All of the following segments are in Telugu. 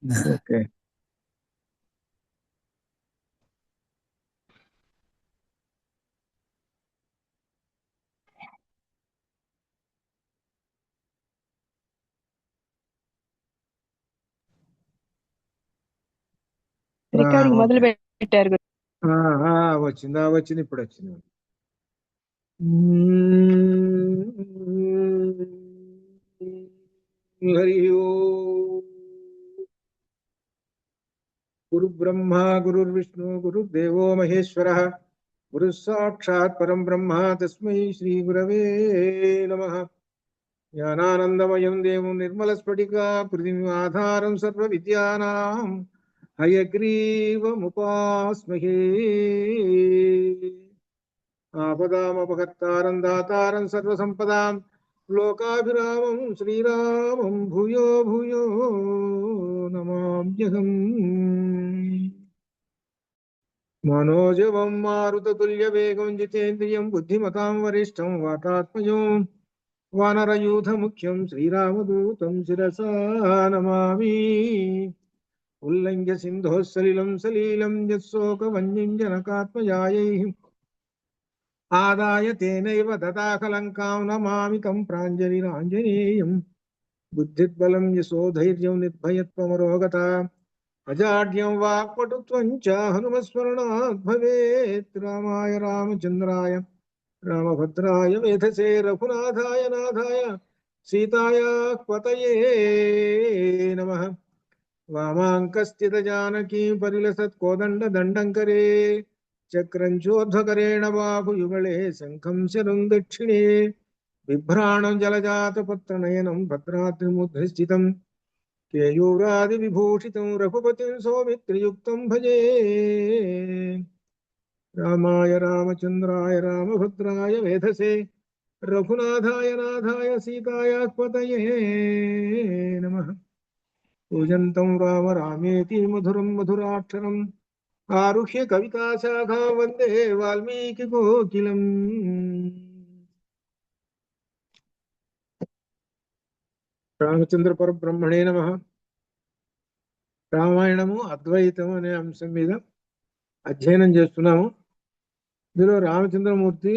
ఓకే. రికార్డింగ్ మొదలు ఓకే. పెట్టారు గురు. వచ్చింది ఇప్పుడు వచ్చింది. హరి ఓం. గురు బ్రహ్మ గురుర్విష్ణు గురుర్దేవో మహేశ్వర గురు సాక్షాత్ పరం బ్రహ్మ తస్మై శ్రీ గురవే నమః. జ్ఞానానందమయం దేవం నిర్మల స్ఫటికా పృథివ్యాధారం సర్వ విద్యానాం హయగ్రీవముపాస్మహే. ఆపదామపహర్తారం దాతారం సర్వసంపదాం లోకాభిరామం శ్రీరామం భూయో భూయో నమామ్యహం. మనోజవం మారుతతుల్యవేగం జితేంద్రియం బుద్ధిమతాం వరిష్టం వాతాత్మజం వానరయూథముఖ్యం శ్రీరామదూతం శిరసా నమామి. ఉల్లంఘ్య సింధోః సలిలం సలీలం యత్శోకవన్యం జనకాత్మజాయైః ఆదాయ తేనైవ దదాకలంకాం నమామి తం ప్రాంజలిరాంజనేయం. బుద్ధిర్బలం యశోధైర్యం నిర్భయత్వమరోగత అజాడ్యం వాక్పటుత్వం చ హనుమస్మరణాత్ భవేత్. రామాయ రామచంద్రాయ రామభద్రాయ వేధసే రఘునాథాయ నాథాయ సీతాయా పతయే నమః. వామాంకస్థిత జానకీ పరిలసత్ కోదండ దండంకరే చక్రంచోధ్వకరేణ బాహుయుగళే శంఖం శరం దక్షిణే బిభ్రాణం జలజాతపత్రనయనం భద్రాద్రిముద్రిస్థితం కేయూరాది విభూషితం రఘుపతిం సౌమిత్రియుక్తం భజే. రామాయ రామచంద్రాయ రామభద్రాయ వేధసే రఘునాథాయ నాథాయ సీతాయా పతయే నమః. పూజంతం రామ రామేతి మధురం మధురాక్షరం ఆరుహ్య కవితాశాఖా వందే వాల్మీకి కోకిలం. రామచంద్ర పరబ్రహ్మణే నమః. రామాయణము అద్వైతం అనే అంశం మీద అధ్యయనం చేస్తున్నాము. ఇందులో రామచంద్రమూర్తి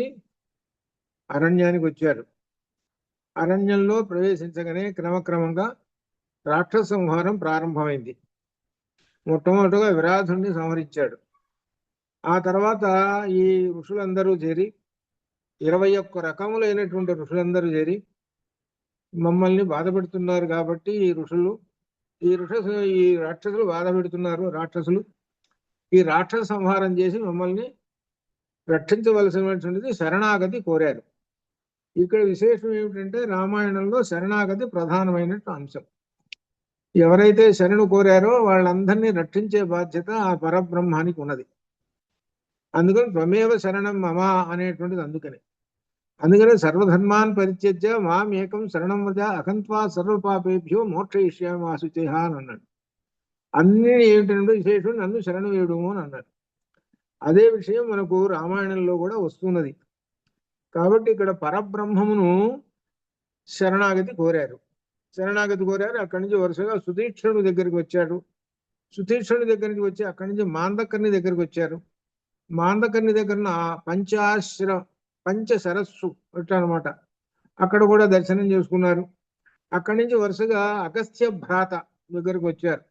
అరణ్యానికి వచ్చారు. అరణ్యంలో ప్రవేశించగానే క్రమక్రమంగా రాక్షస సంహారం ప్రారంభమైంది. మొట్టమొదటిగా విరాధుణ్ణి సంహరించాడు. ఆ తర్వాత ఈ ఋషులందరూ చేరి 21 రకములైనటువంటి ఋషులందరూ చేరి మమ్మల్ని బాధ పెడుతున్నారు కాబట్టి ఈ రాక్షసులు బాధ పెడుతున్నారు. ఈ రాక్షస సంహారం చేసి మమ్మల్ని రక్షించవలసినటువంటిది శరణాగతి కోరారు. ఇక్కడ విశేషం ఏమిటంటే రామాయణంలో శరణాగతి ప్రధానమైన అంశం. ఎవరైతే శరణు కోరారో వాళ్ళందరినీ రక్షించే బాధ్యత ఆ పరబ్రహ్మానికి ఉన్నది. అందుకని త్వమేవ శరణం మమ అనేటువంటిది అందుకనే సర్వధర్మాన్ పరిత్యజ్య మాం ఏకం శరణం వ్రజ అహంత్వా సర్వపాపేభ్యో మోక్షయిష్యామి వాసుచేహ అని అన్నాడు. అన్ని ఏమిటంటే విశేషం నన్ను శరణు వేయడము అని అన్నాడు. అదే విషయం మనకు రామాయణంలో కూడా వస్తున్నది. కాబట్టి ఇక్కడ పరబ్రహ్మమును శరణాగతి కోరారు. అక్కడి నుంచి వరుసగా సుతీక్షణుడి దగ్గరికి వచ్చాడు. సుతీక్షణుడి దగ్గరికి వచ్చి అక్కడి నుంచి మాందకర్ణి దగ్గరికి వచ్చారు. మాందకర్ణి దగ్గర పంచ సరస్సు అనమాట, అక్కడ కూడా దర్శనం చేసుకున్నారు. అక్కడి నుంచి వరుసగా అగస్త్య భ్రాత దగ్గరకు వచ్చారు.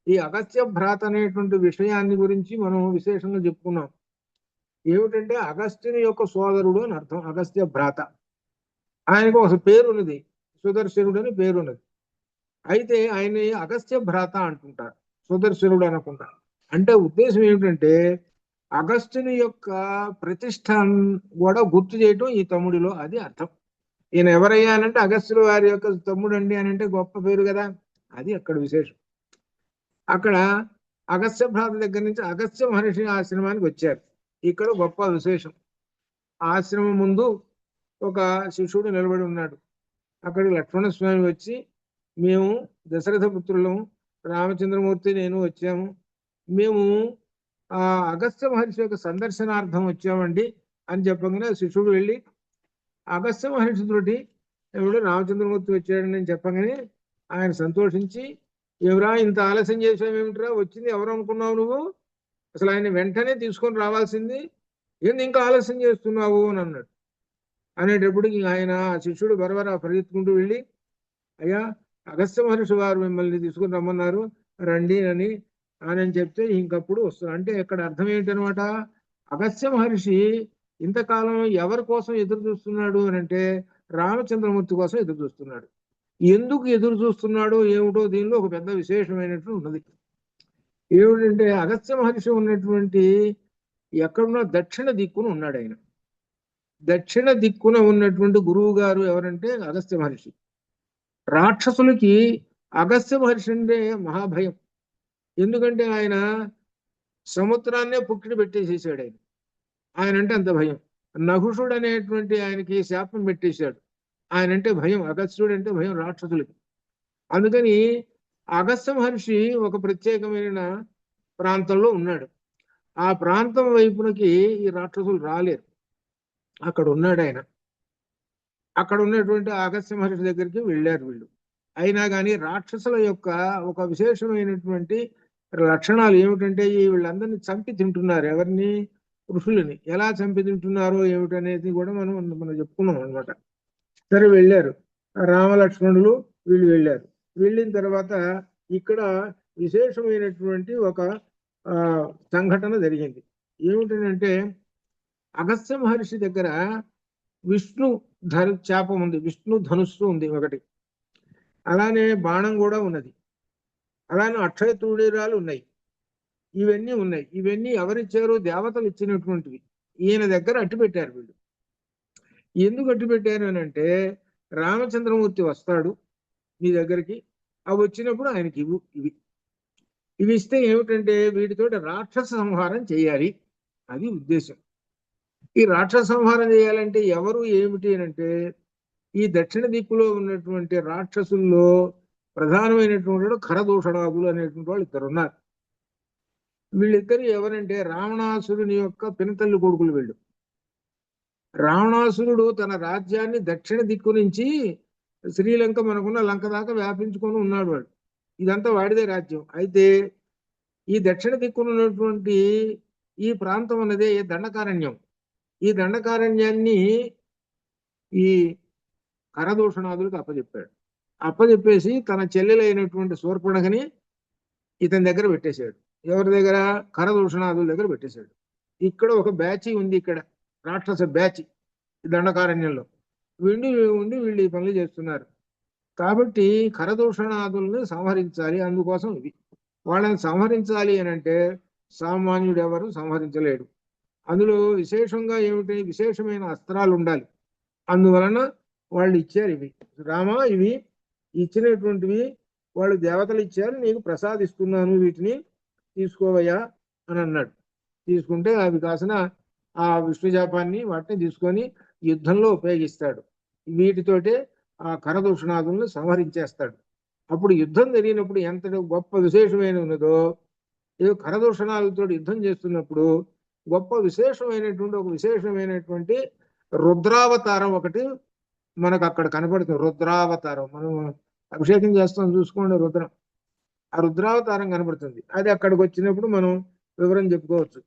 ఈ అగస్త్య భ్రాత అనేటువంటి విషయాన్ని గురించి మనం విశేషంగా చెప్పుకున్నాం. ఏమిటంటే అగస్త్యుని యొక్క సోదరుడు అని అర్థం అగస్త్య భ్రాత. ఆయనకు ఒక పేరున్నది, సుదర్శనుడు అని పేరున్నది. అయితే ఆయన్ని అగస్త్య భ్రాత అంటుంటారు, సుదర్శనుడు అనకుండా. అంటే ఉద్దేశం ఏమిటంటే అగస్త్యుని యొక్క ప్రతిష్ట కూడా గుర్తు చేయటం ఈ తమ్ముడిలో, అది అర్థం. ఈయన ఎవరయ్యా అనంటే అగస్త్యుడు వారి యొక్క తమ్ముడు అండి అని అంటే గొప్ప పేరు కదా, అది అక్కడ విశేషం. అక్కడ అగస్త్య భ్రాత దగ్గర నుంచి అగస్త్య మహర్షి ఆశ్రమానికి వచ్చారు. ఇక్కడ గొప్ప విశేషం. ఆశ్రమం ముందు ఒక శిష్యుడు నిలబడి ఉన్నాడు. అక్కడికి లక్ష్మణస్వామి వచ్చి, మేము దశరథ పుత్రులము, రామచంద్రమూర్తి నేను వచ్చాము, మేము ఆ అగస్త్య మహర్షి యొక్క సందర్శనార్థం వచ్చామండి అని చెప్పగానే శిష్యుడు వెళ్ళి అగస్త్య మహర్షి తోటి ఎవడు రామచంద్రమూర్తి వచ్చాడని చెప్పగానే ఆయన సంతోషించి ఎవరా ఇంత ఆలస్యం చేసావేమిట్రా, వచ్చింది ఎవరు అనుకున్నావు నువ్వు, అసలు ఆయన వెంటనే తీసుకొని రావాల్సింది, ఏంది ఇంకా ఆలస్యం చేస్తున్నావు అని అన్నాడు. అనేటప్పటికి ఆయన శిష్యుడు బరబరా పరిగెత్తుకుంటూ వెళ్ళి, అయ్యా అగస్త్య మహర్షి వారు మిమ్మల్ని తీసుకుని రమ్మన్నారు, రండి అని అని చెప్తే ఇంకప్పుడు వస్తున్నారు. అంటే ఇక్కడ అర్థం ఏంటనమాట, అగస్త్య మహర్షి ఇంతకాలం ఎవరి కోసం ఎదురు చూస్తున్నాడు అని అంటే రామచంద్రమూర్తి కోసం ఎదురు చూస్తున్నాడు. ఎందుకు ఎదురు చూస్తున్నాడో ఏమిటో దీనిలో ఒక పెద్ద విశేషమైనట్టు ఉన్నది. ఏమిటంటే అగస్త్య మహర్షి ఉన్నటువంటి ఎక్కడున్న దక్షిణ దిక్కున ఉన్నాడు ఆయన. దక్షిణ దిక్కున ఉన్నటువంటి గురువు గారు ఎవరంటే అగస్త్య మహర్షి. రాక్షసులకి అగస్త్య మహర్షి అంటే మహాభయం. ఎందుకంటే ఆయన సముద్రాన్నే పుక్కిడి పెట్టేసేసాడు. ఆయన అంటే అంత భయం. నహుషుడు అనేటువంటి ఆయనకి శాపం పెట్టేశాడు. ఆయన అంటే భయం, అగస్త్యుడు అంటే భయం రాక్షసులకి. అందుకని అగస్త్య మహర్షి ఒక ప్రత్యేకమైన ప్రాంతంలో ఉన్నాడు. ఆ ప్రాంతం వైపునకి ఈ రాక్షసులు రాలేరు. అక్కడ ఉన్నాడు ఆయన. అక్కడ ఉన్నటువంటి అగస్త్య మహర్షి దగ్గరికి వెళ్ళారు వీళ్ళు. అయినా కానీ రాక్షసుల యొక్క ఒక విశేషమైనటువంటి లక్షణాలు ఏమిటంటే వీళ్ళందరినీ చంపి తింటున్నారు. ఎవరిని? ఋషులని. ఎలా చంపి తింటున్నారో ఏమిటనేది కూడా మనం చెప్పుకున్నాం అనమాట. సరే వెళ్ళారు రామలక్ష్మణులు, వీళ్ళు వెళ్ళారు. వెళ్ళిన తర్వాత ఇక్కడ విశేషమైనటువంటి ఒక సంఘటన జరిగింది. ఏమిటంటే అగస్త్య మహర్షి దగ్గర విష్ణు చాపం ఉంది, విష్ణు ధనుస్సు ఉంది ఒకటి, అలానే బాణం కూడా ఉన్నది, అలానే అక్షయ తూణీరాలు ఉన్నాయి. ఇవన్నీ ఉన్నాయి. ఇవన్నీ ఎవరిచ్చారు? దేవతలు ఇచ్చినటువంటివి. ఈయన దగ్గర అట్టు పెట్టారు వీళ్ళు. ఎందుకు అట్టు పెట్టారు అని అంటే రామచంద్రమూర్తి వస్తాడు మీ దగ్గరికి, అవి వచ్చినప్పుడు ఆయనకి ఇవి ఇస్తే ఏమిటంటే వీటితో రాక్షస సంహారం చేయాలి, అది ఉద్దేశం. ఈ రాక్షస సంహారం చేయాలంటే ఎవరు ఏమిటి అని అంటే ఈ దక్షిణ దిక్కులో ఉన్నటువంటి రాక్షసుల్లో ప్రధానమైనటువంటి ఖరదూషణాదులు అనేటువంటి వాళ్ళు ఇద్దరు ఉన్నారు. వీళ్ళిద్దరు ఎవరంటే రావణాసురుని యొక్క పినతల్లి కొడుకులు వీళ్ళు. రావణాసురుడు తన రాజ్యాన్ని దక్షిణ దిక్కు నుంచి శ్రీలంక, మనకున్న లంక దాకా వ్యాపించుకొని ఉన్నాడు వాడు. ఇదంతా వాడిదే రాజ్యం. అయితే ఈ దక్షిణ దిక్కున ఉన్నటువంటి ఈ ప్రాంతం అన్నదే దండకారణ్యం. ఈ దండకారణ్యాన్ని ఈ కరదూషణాదులకు అప్పచెప్పేసి తన చెల్లెలైనటువంటి శూర్పణఖని ఇతని దగ్గర పెట్టేశాడు. ఎవరి దగ్గర? కరదూషణాదుల దగ్గర పెట్టేశాడు. ఇక్కడ ఒక బ్యాచ్ ఉంది, ఇక్కడ రాక్షస బ్యాచ్ దండకారణ్యంలో ఉండి వీళ్ళు ఈ పనులు చేస్తున్నారు. కాబట్టి కరదూషణాదుల్ని సంహరించాలి. అందుకోసం ఇది వాళ్ళని సంహరించాలి అని అంటే సామాన్యుడు ఎవరు సంహరించలేడు. అందులో విశేషంగా ఏమిటి? విశేషమైన అస్త్రాలు ఉండాలి. అందువలన వాళ్ళు ఇచ్చారు ఇవి. రామ, ఇవి ఇచ్చినటువంటివి వాళ్ళు దేవతలు ఇచ్చారు, నీకు ప్రసాదిస్తున్నాను, వీటిని తీసుకోవయ్యా అని అన్నాడు. తీసుకుంటే అవి కాసిన ఆ విష్ణుజాపాన్ని వాటిని తీసుకొని యుద్ధంలో ఉపయోగిస్తాడు. వీటితోటే ఆ కరదూషణాదులను సంహరించేస్తాడు. అప్పుడు యుద్ధం జరిగినప్పుడు ఎంత గొప్ప విశేషమైన ఉన్నదో, ఏదో కరదూషణాలతో యుద్ధం చేస్తున్నప్పుడు గొప్ప విశేషమైనటువంటి రుద్రావతారం ఒకటి మనకు అక్కడ కనపడుతుంది. రుద్రావతారం మనం అభిషేకం చేస్తాం, చూసుకోండి రుద్రం. ఆ రుద్రావతారం కనపడుతుంది. అది అక్కడికి వచ్చినప్పుడు మనం వివరం చెప్పుకోవచ్చు.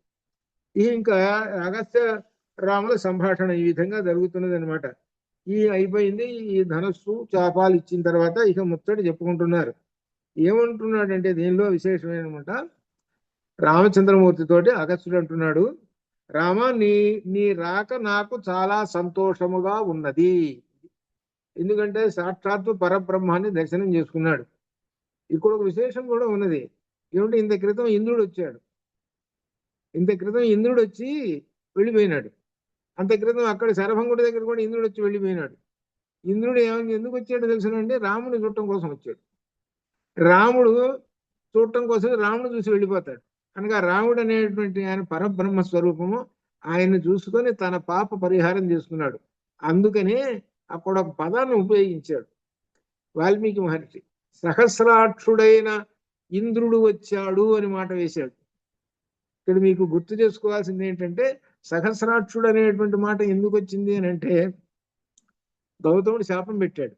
ఇంకా అగస్త్య రాముల సంభాషణ ఈ విధంగా జరుగుతున్నది అనమాట. అయిపోయింది. ఈ ధనస్సు చాపాలు ఇచ్చిన తర్వాత ఇక ముచ్చట చెప్పుకుంటున్నారు. ఏమంటున్నాడంటే దీనిలో విశేషమైనమాట, రామచంద్రమూర్తితోటి అగస్త్యుడు అంటున్నాడు, రామ, నీ రాక నాకు చాలా సంతోషముగా ఉన్నది. ఎందుకంటే సాక్షాత్తు పరబ్రహ్మాన్ని దర్శనం చేసుకున్నాడు. ఇక్కడ ఒక విశేషం కూడా ఉన్నది. ఏమిటి? ఇంత క్రితం ఇంద్రుడు వచ్చి వెళ్ళిపోయినాడు. అంత క్రితం అక్కడ శరభంగుడి దగ్గర కూడా ఇంద్రుడు వచ్చి వెళ్ళిపోయినాడు. ఇంద్రుడు ఎందుకు వచ్చాడో తెలుసునంటే రాముడిని చూడటం కోసం వచ్చాడు. రాముడు చూడటం కోసం రాముడు చూసి వెళ్ళిపోతాడు. అనగా రాముడు అనేటువంటి ఆయన పరబ్రహ్మ స్వరూపము, ఆయన్ని చూసుకొని తన పాప పరిహారం చేసుకున్నాడు. అందుకనే అక్కడ ఒక పదాన్ని ఉపయోగించాడు వాల్మీకి మహర్షి. సహస్రాక్షుడైన ఇంద్రుడు వచ్చాడు అని మాట వేశాడు. ఇక్కడ మీకు గుర్తు చేసుకోవాల్సింది ఏంటంటే సహస్రాక్షుడు అనేటువంటి మాట ఎందుకు వచ్చింది అని అంటే గౌతముడు శాపం పెట్టాడు.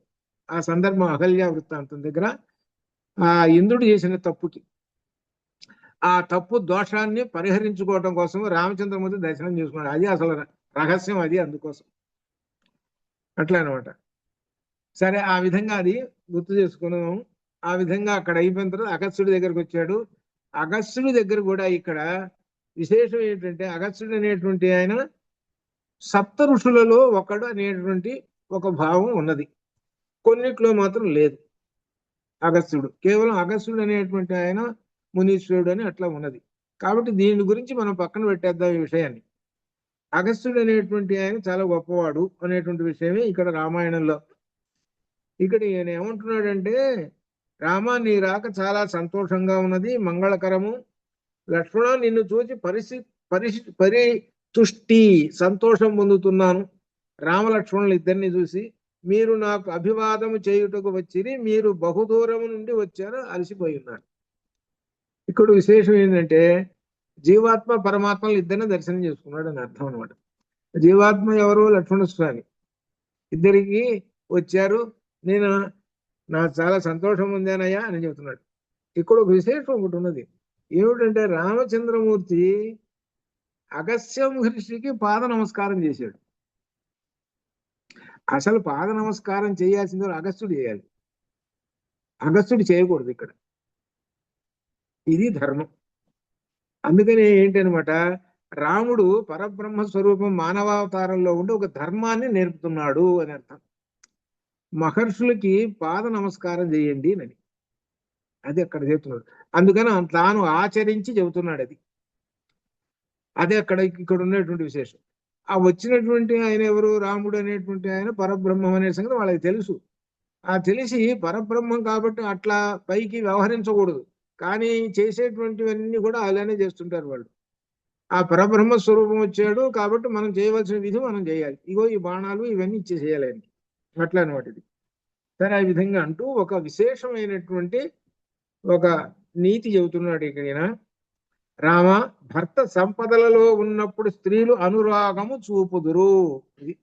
ఆ సందర్భం అహల్య వృత్తాంతం దగ్గర ఆ ఇంద్రుడు చేసిన తప్పుకి. ఆ తప్పు దోషాన్ని పరిహరించుకోవటం కోసం రామచంద్రమూర్తి దర్శనం చేసుకున్నాడు. అది అసలు రహస్యం, అది అందుకోసం. అట్లా అనమాట. సరే, ఆ విధంగా అది గుర్తు చేసుకున్నాం. ఆ విధంగా అక్కడ అయిపోయిన తర్వాత అగస్త్యుడి దగ్గరకు వచ్చాడు. అగస్త్యుడి దగ్గర కూడా ఇక్కడ విశేషం ఏంటంటే, అగస్త్యుడు అనేటువంటి ఆయన సప్త ఋషులలో ఒకడు అనేటువంటి ఒక భావం ఉన్నది. కొన్నిట్లో మాత్రం లేదు. అగస్త్యుడు కేవలం అగస్త్యుడు అనేటువంటి ఆయన మునీశ్వరుడు అని అట్లా ఉన్నది. కాబట్టి దీని గురించి మనం పక్కన పెట్టేద్దాం ఈ విషయాన్ని. అగస్త్యుడు అనేటువంటి ఆయన చాలా గొప్పవాడు అనేటువంటి విషయమే ఇక్కడ రామాయణంలో. ఇక్కడ ఈయన ఏమంటున్నాడంటే, రామ నీ రాక చాలా సంతోషంగా ఉన్నది, మంగళకరము. లక్ష్మణ నిన్ను చూసి పరితుష్టి సంతోషం పొందుతున్నాను. రామలక్ష్మణులు ఇద్దరిని చూసి, మీరు నాకు అభివాదము చేయుటకు వచ్చిరి, మీరు బహుదూరం నుండి వచ్చారు, అలసిపోయి ఉన్నారు. ఇక్కడ విశేషం ఏంటంటే, జీవాత్మ పరమాత్మలు ఇద్దరిని దర్శనం చేసుకున్నాడు అని అర్థం అనమాట. జీవాత్మ ఎవరు? లక్ష్మణ స్వామి. ఇద్దరికి వచ్చారు, నేను నాకు చాలా సంతోషం ఉందేనయ్యా అని చెబుతున్నాడు. ఇక్కడ ఒక విశేషం ఒకటి ఉన్నది. ఏమిటంటే, రామచంద్రమూర్తి అగస్త్య మహర్షికి పాద నమస్కారం చేశాడు. అసలు పాద నమస్కారం చేయాల్సిందో అగస్త్యుడు చేయాలి, అగస్త్యుడు చేయకూడదు. ఇక్కడ ఇది ధర్మం. అందుకని ఏంటనమాట, రాముడు పరబ్రహ్మ స్వరూపం మానవావతారంలో ఉండి ఒక ధర్మాన్ని నేర్పుతున్నాడు అని అర్థం. మహర్షులకి పాద నమస్కారం చేయండి అని, అది అక్కడ చెబుతున్నాడు. అందుకని తాను ఆచరించి చెబుతున్నాడు. అదే ఇక్కడ ఉన్నటువంటి విశేషం. ఆ వచ్చినటువంటి ఆయన ఎవరు? రాముడు అనేటువంటి ఆయన పరబ్రహ్మం అనే సంగతి వాళ్ళకి తెలుసు. ఆ తెలిసి పరబ్రహ్మం కాబట్టి అట్లా పైకి వ్యవహరించకూడదు, కానీ చేసేటువంటివన్నీ కూడా అలానే చేస్తుంటారు వాళ్ళు. ఆ పరబ్రహ్మ స్వరూపం వచ్చాడు కాబట్టి మనం చేయవలసిన విధి మనం చేయాలి. ఇగో ఈ బాణాలు ఇవన్నీ ఇచ్చేసేయాలి ఆయనకి, అట్లా అనమాట ఇది. సరే, ఆ విధంగా అంటూ ఒక విశేషమైనటువంటి ఒక నీతి చెబుతున్నాడు ఇక్కడ. రామ, భర్త సంపదలలో ఉన్నప్పుడు స్త్రీలు అనురాగము చూపుదురు. ఇది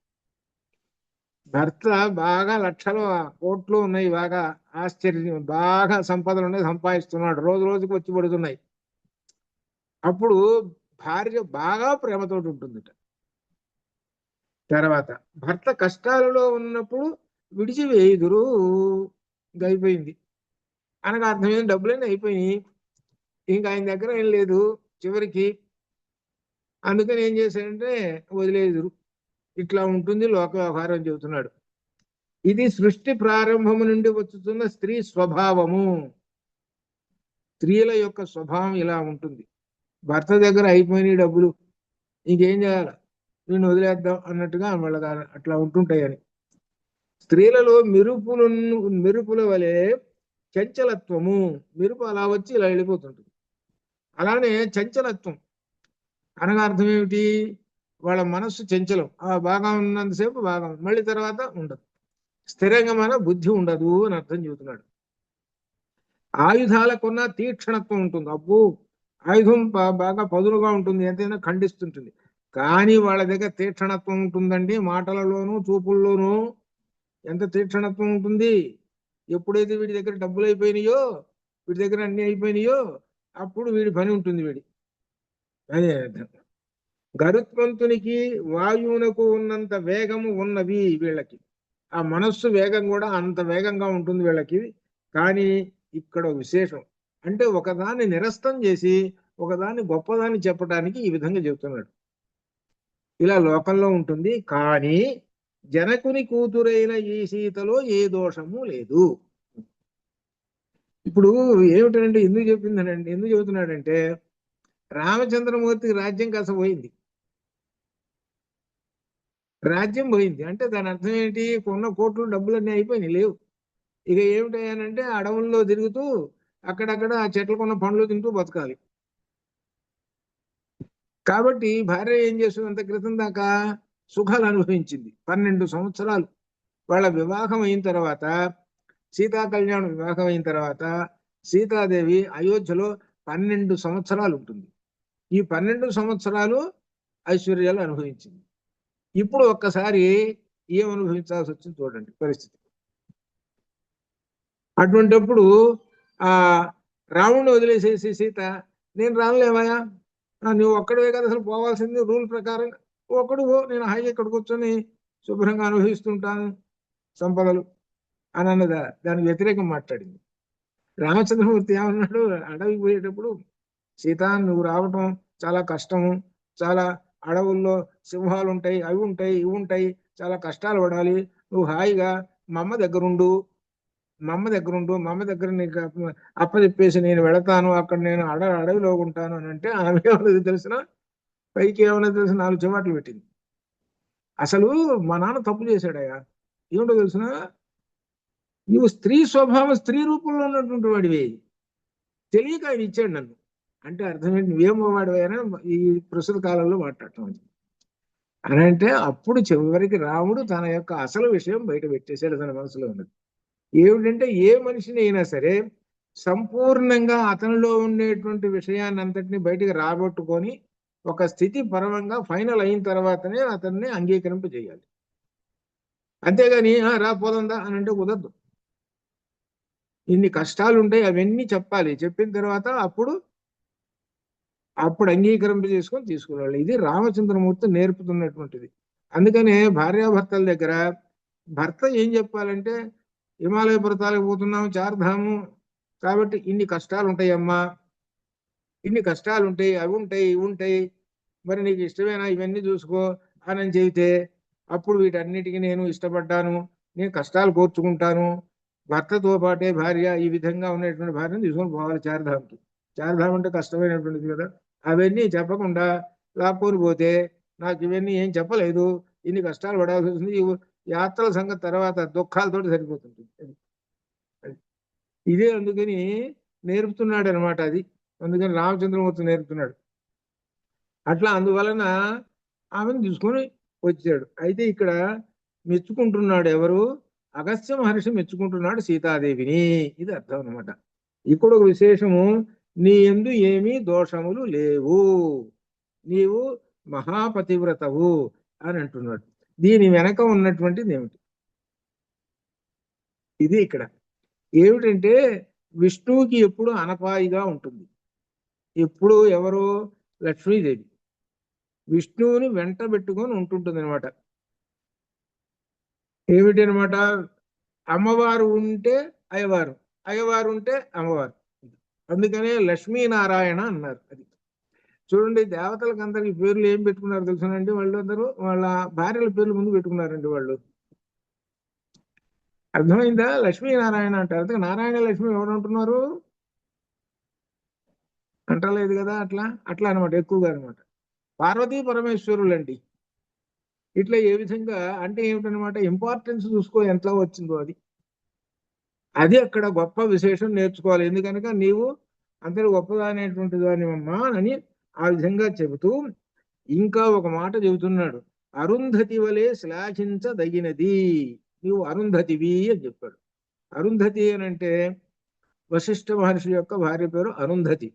భర్త బాగా లక్షలు కోట్లు ఉన్నాయి, బాగా ఆశ్చర్యం, బాగా సంపదలు ఉన్నాయి, సంపాదిస్తున్నాడు, రోజు రోజుకి వచ్చి పడుతున్నాయి. అప్పుడు భార్య బాగా ప్రేమతోటి ఉంటుందిట. తర్వాత భర్త కష్టాలలో ఉన్నప్పుడు విడిచివేయుదురు. ఇంకా అయిపోయింది అనగా అర్థమైంది, డబ్బులన్నీ అయిపోయినాయి, ఇంకా ఆయన దగ్గర ఏం లేదు చివరికి. అందుకని ఏం చేశాడంటే వదిలేదురు. ఇట్లా ఉంటుంది లోక వ్యవహారం చెబుతున్నాడు. ఇది సృష్టి ప్రారంభము నుండి వచ్చుతున్న స్త్రీ స్వభావము. స్త్రీల యొక్క స్వభావం ఇలా ఉంటుంది. భర్త దగ్గర అయిపోయినాయి డబ్బులు, ఇంకేం చేయాలి, నేను వదిలేద్దాం అన్నట్టుగా వాళ్ళ అట్లా ఉంటుంటాయని. స్త్రీలలో మెరుపుల వలె చంచలత్వము. మెరుపు అలా వచ్చి ఇలా వెళ్ళిపోతుంటుంది. అలానే చంచలత్వం అనగా అర్థం ఏమిటి? వాళ్ళ మనస్సు చంచలం. బాగా ఉన్నంతసేపు బాగా, మళ్ళీ తర్వాత ఉండదు. స్థిరంగమైన బుద్ధి ఉండదు అని అర్థం చెబుతున్నాడు. ఆయుధాలకున్న తీక్షణత్వం ఉంటుంది. అబ్బో, ఆయుధం బాగా పదునుగా ఉంటుంది, ఎంతైనా ఖండిస్తుంటుంది. కానీ వాళ్ళ దగ్గర తీక్షణత్వం ఉంటుందండి. మాటలలోనూ చూపుల్లోనూ ఎంత తీక్షణత్వం ఉంటుంది. ఎప్పుడైతే వీడి దగ్గర డబ్బులు అయిపోయినాయో, వీడి దగ్గర అన్ని అయిపోయినాయో, అప్పుడు వీడి పని ఉంటుంది వీడి. అదే అర్థం. గరుత్మంతునికి వాయువునకు ఉన్నంత వేగము ఉన్నవి వీళ్ళకి. ఆ మనస్సు వేగం కూడా అంత వేగంగా ఉంటుంది వీళ్ళకి. కానీ ఇక్కడ విశేషం అంటే, ఒకదాన్ని నిరస్తం చేసి ఒకదాన్ని గొప్పదాన్ని చెప్పడానికి ఈ విధంగా చెబుతున్నాడు. ఇలా లోకంలో ఉంటుంది, కానీ జనకుని కూతురైన ఈ సీతలో ఏ దోషము లేదు. ఇప్పుడు ఏమిటంటే ఎందుకు చెబుతున్నాడంటే, రామచంద్రమూర్తికి రాజ్యం కాస్త పోయింది. రాజ్యం పోయింది అంటే దాని అర్థం ఏంటి? కొన్న కోట్లు డబ్బులన్నీ అయిపోయినాయి, లేవు. ఇక ఏమిటయ్యానంటే అడవుల్లో తిరుగుతూ అక్కడక్కడ ఆ చెట్లకున్న పండ్లు తింటూ బతకాలి. కాబట్టి భార్య ఏం చేస్తుంది? అంత క్రితం దాకా సుఖాలు అనుభవించింది 12 సంవత్సరాలు. వాళ్ళ వివాహం అయిన తర్వాత, సీతా కళ్యాణం వివాహం అయిన తర్వాత సీతాదేవి అయోధ్యలో 12 సంవత్సరాలు ఉంటుంది. ఈ 12 సంవత్సరాలు ఐశ్వర్యాలు అనుభవించింది. ఇప్పుడు ఒక్కసారి ఏం అనుభవించాల్సి వచ్చింది చూడండి పరిస్థితి. అటువంటిప్పుడు ఆ రాముడిని వదిలేసేసి సీత, నేను రానులేవయా, నువ్వు ఒక్కడే కదా అసలు పోవాల్సింది రూల్ ప్రకారం, ఒక్కడు నేను హాయిగా ఇక్కడ కూర్చొని శుభ్రంగా అనుభవిస్తుంటాను సంపదలు అని అన్నదా. దానికి వ్యతిరేకం మాట్లాడింది. రామచంద్రమూర్తి ఏమన్నాడు, అడవికి పోయేటప్పుడు సీత నువ్వు రావటం చాలా కష్టము, చాలా అడవుల్లో సింహాలు ఉంటాయి, అవి ఉంటాయి, ఇవి ఉంటాయి, చాలా కష్టాలు పడాలి, నువ్వు హాయిగా మా అమ్మ దగ్గరుండు, మా అమ్మ దగ్గర నీకు అప్పచెప్పేసి నేను వెళతాను, అక్కడ నేను అడవిలో ఉంటాను అని అంటే ఆమె ఏమన్నది తెలిసిన, పైకి ఏమన్నది తెలిసిన 4 చివాట్లు పెట్టింది. అసలు మా నాన్న తప్పు చేశాడయ్యా, ఏమిటో తెలిసిన, నువ్వు స్త్రీ స్వభావం, స్త్రీ రూపంలో ఉన్నటువంటి వాడివి, తెలియక ఆయన ఇచ్చాడు నన్ను అంటే అర్థం ఏంటి, నువ్వేమో వాడివైనా ఈ ప్రస్తుత కాలంలో మాట్లాడటం అని అంటే, అప్పుడు చివరికి రాముడు తన యొక్క అసలు విషయం బయట పెట్టేశాడు తన మనసులో ఉన్నది. ఏమిటంటే ఏ మనిషిని అయినా సరే సంపూర్ణంగా అతనిలో ఉండేటువంటి విషయాన్ని అంతటిని బయటికి రాబట్టుకొని ఒక స్థితి పరమంగా ఫైనల్ అయిన తర్వాతనే అతన్ని అంగీకరింపజేయాలి. అంతేగాని రా పోదందా అని అంటే కుదరదు. ఇన్ని కష్టాలు ఉంటాయి, అవన్నీ చెప్పాలి, చెప్పిన తర్వాత అప్పుడు అంగీకరింప చేసుకొని తీసుకునేవాళ్ళు. ఇది రామచంద్రమూర్తి నేర్పుతున్నటువంటిది. అందుకనే భార్యాభర్తల దగ్గర భర్త ఏం చెప్పాలంటే, హిమాలయ పర్వతాలకు పోతున్నాము, చార్ధాము, కాబట్టి ఇన్ని కష్టాలు ఉంటాయమ్మా, ఇన్ని కష్టాలు ఉంటాయి, అవి ఉంటాయి, ఇవి ఉంటాయి, మరి నీకు ఇష్టమేనా, ఇవన్నీ చూసుకో అని చెబితే, అప్పుడు వీటన్నిటికీ నేను ఇష్టపడ్డాను, నేను కష్టాలు కోర్చుకుంటాను, భర్తతో పాటే భార్య ఈ విధంగా ఉన్నటువంటి భార్యను తీసుకొని పోవాలి చార్ధాంకి. చార్ధాం అంటే కష్టమైనటువంటిది కదా. అవన్నీ చెప్పకుండా లాక్కొని పోతే, నాకు ఇవన్నీ ఏం చెప్పలేదు, ఇన్ని కష్టాలు పడాల్సి వస్తుంది, యాత్రల సంగతి తర్వాత దుఃఖాలతోటి సరిపోతుంటుంది. ఇదే అందుకని నేర్పుతున్నాడు అనమాట. అది అందుకని రామచంద్రమూర్తి నేర్పుతున్నాడు. అట్లా అందువలన ఆమెను తీసుకొని వచ్చాడు. అయితే ఇక్కడ మెచ్చుకుంటున్నాడు ఎవరు, అగస్త్య మహర్షి మెచ్చుకుంటున్నాడు సీతాదేవిని. ఇది అర్థం అనమాట. ఇక్కడ ఒక విశేషము, నీ యందు ఏమీ దోషములు లేవు, నీవు మహాపతివ్రతవు అని అంటున్నాడు. దీని వెనక ఉన్నటువంటిది ఏమిటి, ఇది ఇక్కడ ఏమిటంటే, విష్ణువుకి ఎప్పుడు అనపాయిగా ఉంటుంది. ఎప్పుడు ఎవరు, లక్ష్మీదేవి విష్ణువుని వెంట పెట్టుకొని ఉంటుంటుంది అనమాట. ఏమిటి అనమాట, అమ్మవారు ఉంటే అయ్యవారు, అయ్యవారు ఉంటే అమ్మవారు. అందుకనే లక్ష్మీనారాయణ అన్నారు. అది చూడండి, దేవతలకు అందరికి పేర్లు ఏం పెట్టుకున్నారు తెలుసునండి, వాళ్ళు అందరూ వాళ్ళ భార్యల పేర్లు ముందు పెట్టుకున్నారండి వాళ్ళు. అర్థమైందా, లక్ష్మీనారాయణ అంటారు. నారాయణ లక్ష్మి ఎవరు అంటున్నారు, అంటలేదు కదా. అట్లా అనమాట, ఎక్కువగా అనమాట. పార్వతీ పరమేశ్వరులండి. ఇట్లా ఏ విధంగా అంటే ఏమిటనమాట, ఇంపార్టెన్స్ చూసుకో ఎంత వచ్చిందో అది అక్కడ గొప్ప విశేషం నేర్చుకోవాలి. ఎందుకనగా నీవు అందరూ గొప్పదనేటువంటి దానివమ్మా అని ఆ విధంగా చెబుతూ ఇంకా ఒక మాట చెబుతున్నాడు, అరుంధతి వలె శ్లాఘించదగినది, నీవు అరుంధతివి అని చెప్పాడు. అరుంధతి అని అంటే వశిష్ఠ మహర్షి యొక్క భార్య పేరు అరుంధతి.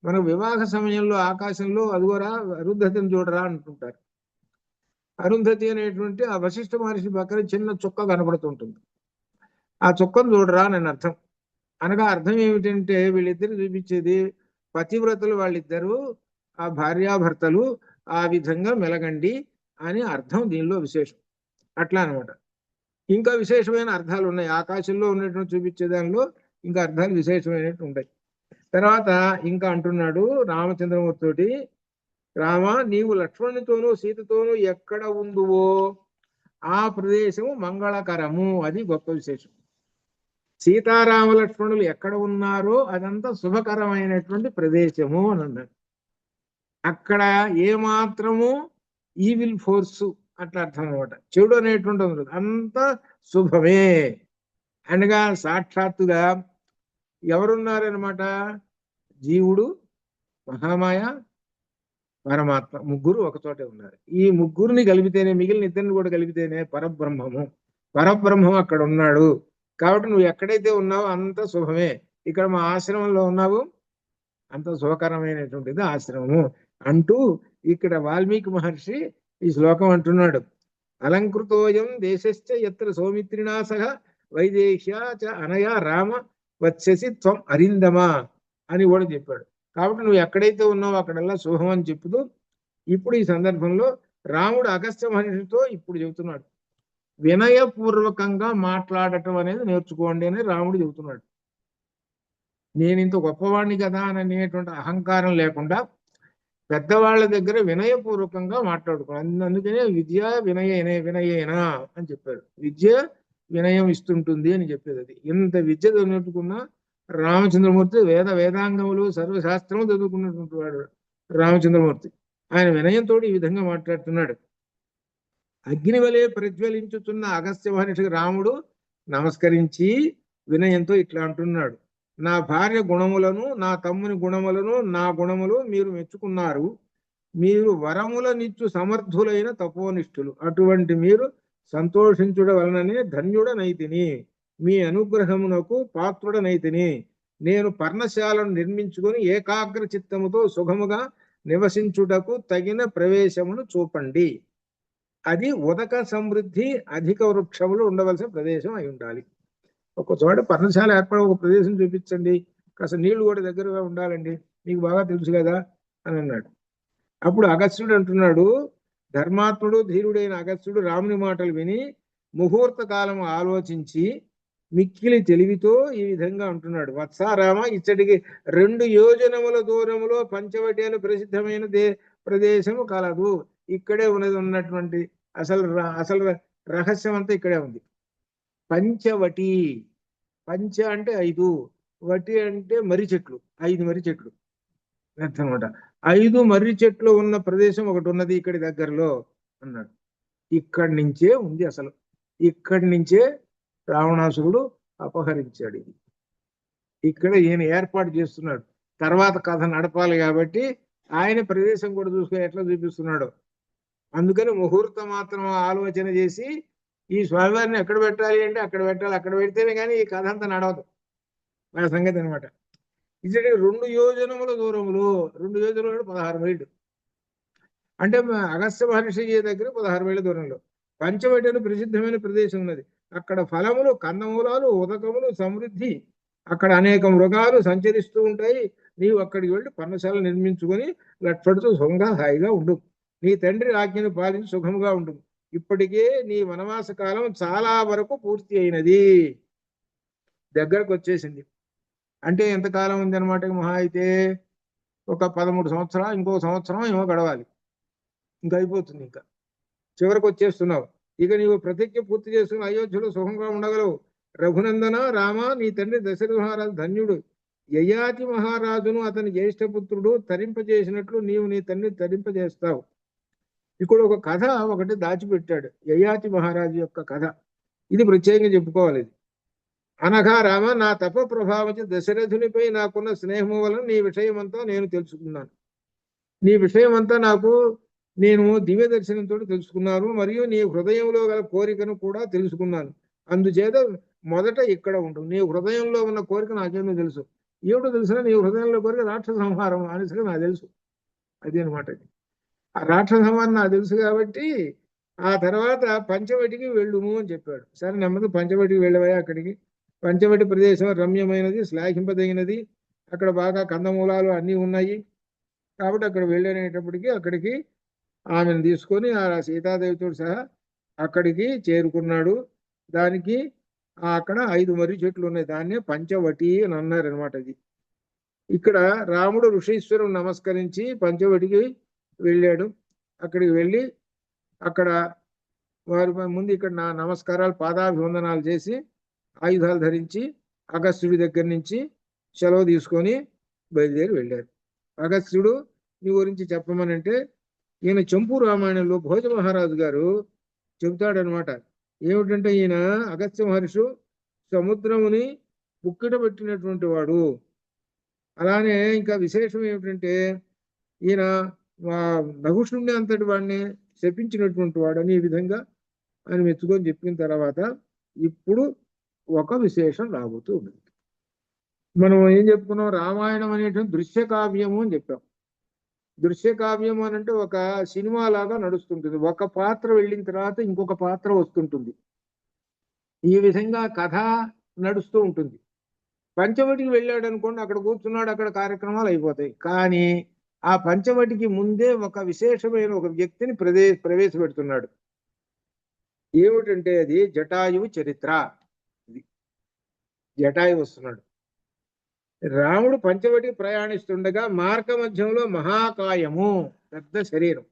మన వివాహ సమయంలో ఆకాశంలో అదిగోరా అరుంధతిని చూడరా అంటుంటారు. అరుంధతి అనేటువంటి ఆ వశిష్ఠ మహర్షి పక్కన చిన్న చుక్క కనపడుతుంటుంది, ఆ చుక్కను చూడరా అని అర్థం. అనగా అర్థం ఏమిటంటే, వీళ్ళిద్దరు చూపించేది పతివ్రతలు వాళ్ళిద్దరూ, ఆ భార్యాభర్తలు ఆ విధంగా మెలగండి అని అర్థం దీనిలో విశేషం. అట్లా అనమాట. ఇంకా విశేషమైన అర్థాలు ఉన్నాయి, ఆకాశంలో ఉన్నటువంటి చూపించే దానిలో ఇంకా అర్థాలు విశేషమైనట్టు ఉంటాయి. తర్వాత ఇంకా అంటున్నాడు రామచంద్రమూర్తితోటి, రామ నీవు లక్ష్మణునితోనూ సీతతోనూ ఎక్కడ ఉందువో ఆ ప్రదేశము మంగళకరము, అది గొప్ప విశేషం. సీతారామ లక్ష్మణులు ఎక్కడ ఉన్నారో అదంతా శుభకరమైనటువంటి ప్రదేశము అని అన్నాడు. అక్కడ ఏమాత్రము ఈవిల్ ఫోర్సు అట్లా అర్థం అనమాట, చెడు అనేటువంటి ఉండదు, అంత శుభమే అనగా సాక్షాత్తుగా ఎవరున్నారనమాట, జీవుడు, మహామాయ, పరమాత్మ, ముగ్గురు ఒకచోటే ఉన్నారు. ఈ ముగ్గురిని కలిపితేనే, మిగిలిన ఇద్దరిని కూడా కలిపితేనే పరబ్రహ్మము. పరబ్రహ్మం అక్కడ ఉన్నాడు. కాబట్టి నువ్వు ఎక్కడైతే ఉన్నావో అంత శుభమే. ఇక్కడ మా ఆశ్రమంలో ఉన్నావు, అంత శుభకరమైనటువంటిది ఆశ్రమము అంటూ ఇక్కడ వాల్మీకి మహర్షి ఈ శ్లోకం అంటున్నాడు. అలంకృతోయం దేశశ్చ యత్ర సౌమిత్రిణా సహ వైదేహ్యా చ అనయా రామ వచ్చేసి త్వం అరిందమా అని కూడా చెప్పాడు. కాబట్టి నువ్వు ఎక్కడైతే ఉన్నావో అక్కడల్లా శుభం అని చెప్పుతూ ఇప్పుడు ఈ సందర్భంలో రాముడు అగస్త్య మహర్షితో ఇప్పుడు చెబుతున్నాడు. వినయపూర్వకంగా మాట్లాడటం అనేది నేర్చుకోండి అని రాముడు చెబుతున్నాడు. నేను ఇంత గొప్పవాడిని కదా అని అనేటువంటి అహంకారం లేకుండా పెద్దవాళ్ళ దగ్గర వినయపూర్వకంగా మాట్లాడుకోవాలి. అందుకనే విద్య వినయేనా అని చెప్పాడు. విద్య వినయం ఇస్తుంటుంది అని చెప్పేది. అది ఇంత విద్య చదువుకున్న రామచంద్రమూర్తి వేదాంగములు సర్వశాస్త్రము చదువుకున్నటువంటి వాడు రామచంద్రమూర్తి. ఆయన వినయంతో ఈ విధంగా మాట్లాడుతున్నాడు. అగ్ని వలె ప్రజ్వలించుతున్న అగస్త్య మహర్షికి రాముడు నమస్కరించి వినయంతో ఇట్లా అంటున్నాడు. నా భార్య గుణములను, నా తమ్ముని గుణములను, నా గుణములు మీరు మెచ్చుకున్నారు. మీరు వరములనిచ్చు సమర్థులైన తపోనిష్ఠులు. అటువంటి మీరు సంతోషించుట వలననే ధన్యుడనైతిని. మీ అనుగ్రహమునకు పాత్రుడనైతిని. నేను పర్ణశాలను నిర్మించుకొని ఏకాగ్ర చిత్తముతో సుఖముగా నివసించుటకు తగిన ప్రవేశమును చూపండి. అది ఉదక సమృద్ధి అధిక వృక్షములు ఉండవలసిన ప్రదేశం అయి ఉండాలి. ఒక చోట పర్ణశాల ఏర్పడే ఒక ప్రదేశం చూపించండి, కాస్త నీళ్లు కూడా దగ్గరగా ఉండాలండి, మీకు బాగా తెలుసు కదా అని అన్నాడు. అప్పుడు అగస్త్యుడు అంటున్నాడు, ధర్మాత్ముడు ధీరుడైన అగస్త్యుడు రాముని మాటలు విని ముహూర్త కాలం ఆలోచించి మిక్కిలి తెలివితో ఈ విధంగా అంటున్నాడు. వత్సారామ, ఇచ్చటికి 2 యోజనముల దూరములో పంచవటి అని ప్రసిద్ధమైన ప్రదేశము కలదు. ఇక్కడే ఉన్నటువంటి అసలు రహస్యం అంతా ఇక్కడే ఉంది. పంచవటి, పంచ అంటే 5, వటి అంటే మర్రి చెట్లు, 5 మర్రి చెట్లు అనమాట. 5 మర్రి చెట్లు ఉన్న ప్రదేశం ఒకటి ఉన్నది ఇక్కడి దగ్గరలో అన్నాడు. ఇక్కడి నుంచే ఉంది అసలు. ఇక్కడి నుంచే రావణాసురుడు అపహరించాడు. ఇది ఇక్కడ ఈయన ఏర్పాటు చేస్తున్నాడు. తర్వాత కథ నడపాలి కాబట్టి ఆయన ప్రదేశం కూడా చూసుకొని ఎట్లా చూపిస్తున్నాడు. అందుకని ముహూర్తం మాత్రం ఆలోచన చేసి ఈ స్వామివారిని ఎక్కడ పెట్టాలి అంటే అక్కడ పెట్టాలి. అక్కడ పెడితేనే కానీ ఈ కథ అంతా నడవదు మన సంగతి అనమాట. ఇది 2 యోజనముల దూరములు, 2 యోజనములు 16 మైళ్ళు అంటే అగస్త్య మహర్షి దగ్గర 16 మైళ్ళ దూరంలో పంచవటి అని ప్రసిద్ధమైన ప్రదేశం ఉన్నది. అక్కడ ఫలములు, కందమూలాలు, ఉదకములు సమృద్ధి. అక్కడ అనేక మృగాలు సంచరిస్తూ ఉంటాయి. నీవు అక్కడికి వెళ్ళి పర్ణశాల నిర్మించుకొని లట్పడుతూ సుఖంగా హాయిగా ఉండు. నీ తండ్రి ఆజ్ఞను పాలించి సుఖముగా ఉండు. ఇప్పటికే నీ వనవాస కాలం చాలా వరకు పూర్తి అయినది, దగ్గరకు వచ్చేసింది. అంటే ఎంతకాలం ఉంది అనమాట? మహా అయితే ఒక 13 సంవత్సరాలు, ఇంకో సంవత్సరం ఏమో గడవాలి, ఇంకా అయిపోతుంది. ఇంకా చివరికి వచ్చేస్తున్నావు. ఇక నీవు ప్రతిజ్ఞ పూర్తి చేసుకుని అయోధ్యలో సుఖంగా ఉండగలవు. రఘునందన రామ, నీ తండ్రి దశరథ మహారాజు ధన్యుడు. యయాతి మహారాజును అతని జ్యేష్ఠపుత్రుడు తరింపజేసినట్లు నీవు నీ తండ్రిని తరింపజేస్తావు. ఇక్కడ ఒక కథ ఒకటి దాచిపెట్టాడు, యయాతి మహారాజు యొక్క కథ. ఇది ప్రత్యేకంగా చెప్పుకోవాలి. ఇది అనగా రామ, నా తప ప్రభావం దశరథునిపై నాకున్న స్నేహము వలన నీ విషయమంతా నేను తెలుసుకున్నాను. నీ విషయమంతా నేను దివ్య దర్శనంతో తెలుసుకున్నాను. మరియు నీ హృదయంలో గల కోరికను కూడా తెలుసుకున్నాను. అందుచేత మొదట ఇక్కడ ఉంటుంది. నీ హృదయంలో ఉన్న కోరిక నాకేమో తెలుసు. ఏమిటో తెలిసినా నీ హృదయంలో కోరిక రాక్షస సంహారం అనేసి నాకు తెలుసు. అది అనమాట. ఆ రాక్షస సంహారం నాకు తెలుసు కాబట్టి ఆ తర్వాత పంచవటికి వెళ్ళుము అని చెప్పాడు. సరే నెమ్మది పంచవటికి వెళ్ళవా. అక్కడికి పంచవటి ప్రదేశం రమ్యమైనది, శ్లాఘింపదగినది. అక్కడ బాగా కందమూలాలు అన్నీ ఉన్నాయి. కాబట్టి అక్కడ వెళ్ళనేటప్పటికి అక్కడికి ఆమెను తీసుకొని ఆ సీతాదేవితో సహా అక్కడికి చేరుకున్నాడు. దానికి అక్కడ 5 మర్రి చెట్లు ఉన్నాయి. దాన్నే పంచవటి అని అన్నారు అనమాట. అది ఇక్కడ రాముడు ఋషీశ్వరుని నమస్కరించి పంచవటికి వెళ్ళాడు. అక్కడికి వెళ్ళి అక్కడ వారి ముందు ఇక్కడ నా నమస్కారాలు, పాదాభివందనాలు చేసి ఆయుధాలు ధరించి అగస్త్యుడి దగ్గర నుంచి సెలవు తీసుకొని బయలుదేరి వెళ్ళారు. అగస్త్యుడు నీ గురించి చెప్పమనంటే ఈయన చంపు రామాయణంలో భోజ మహారాజు గారు చెబుతాడనమాట. ఏమిటంటే ఈయన అగస్త్య మహర్షి సముద్రముని పుక్కిట పెట్టినటువంటి వాడు. అలానే ఇంకా విశేషం ఏమిటంటే ఈయన నహుషుణ్ణి అంతటి వాడిని శపించినటువంటి వాడు అని ఈ విధంగా ఆయన మెచ్చుకొని చెప్పిన తర్వాత ఇప్పుడు ఒక విశేషం రాబోతూ ఉంది. మనం ఏం చెప్పుకున్నాం? రామాయణం అనేటువంటి దృశ్య కావ్యము అని చెప్పాం. దృశ్య కావ్యం అని అంటే ఒక సినిమా లాగా నడుస్తుంటుంది. ఒక పాత్ర వెళ్ళిన తర్వాత ఇంకొక పాత్ర వస్తుంటుంది. ఈ విధంగా కథ నడుస్తూ ఉంటుంది. పంచవటికి వెళ్ళాడు అనుకోండి, అక్కడ కూర్చున్నాడు, అక్కడ కార్యక్రమాలు అయిపోతాయి. కానీ ఆ పంచవటికి ముందే ఒక విశేషమైన ఒక వ్యక్తిని ప్రవేశపెడుతున్నాడు. ఏమిటంటే అది జటాయువు చరిత్ర. ఇది జటాయువు వస్తున్నాడు. రాముడు పంచవటికి ప్రయాణిస్తుండగా మార్గ మధ్యంలో మహాకాయము, పెద్ద శరీరం,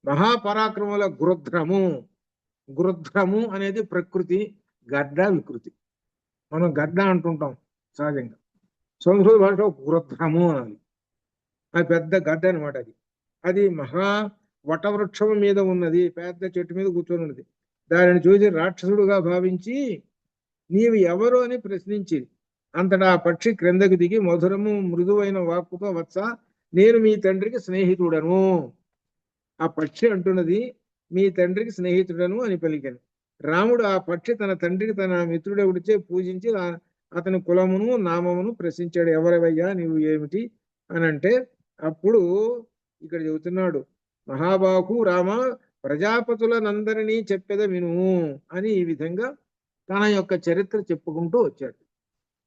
మహాపరాక్రముల గృధ్రము. గృధ్రము అనేది ప్రకృతి, గడ్డ వికృతి. మనం గడ్డ అంటుంటాం సహజంగా, సంస్కృత భాషలో గృధ్రము అనాలి. అది పెద్ద గడ్డ అనమాట. అది అది మహా వటవృక్షం మీద ఉన్నది, పెద్ద చెట్టు మీద కూర్చొని ఉన్నది. దానిని చూసి రాక్షసుడుగా భావించి నీవు ఎవరు అని ప్రశ్నించి అంతటా ఆ పక్షి క్రిందకు దిగి మధురము మృదువైన వాక్కుతో వత్స నేను మీ తండ్రికి స్నేహితుడను. ఆ పక్షి అంటున్నది మీ తండ్రికి స్నేహితుడను అని పలికాను. రాముడు ఆ పక్షి తన తండ్రికి తన మిత్రుడెవడిచే పూజించి అతని కులమును నామమును ప్రశ్నించాడు. ఎవరవయ్యా నీవు ఏమిటి అని అంటే అప్పుడు ఇక్కడ చెబుతున్నాడు, మహాబాహు రామ ప్రజాపతులనందరినీ చెప్పెద విను అని ఈ విధంగా తన యొక్క చరిత్ర చెప్పుకుంటూ వచ్చాడు.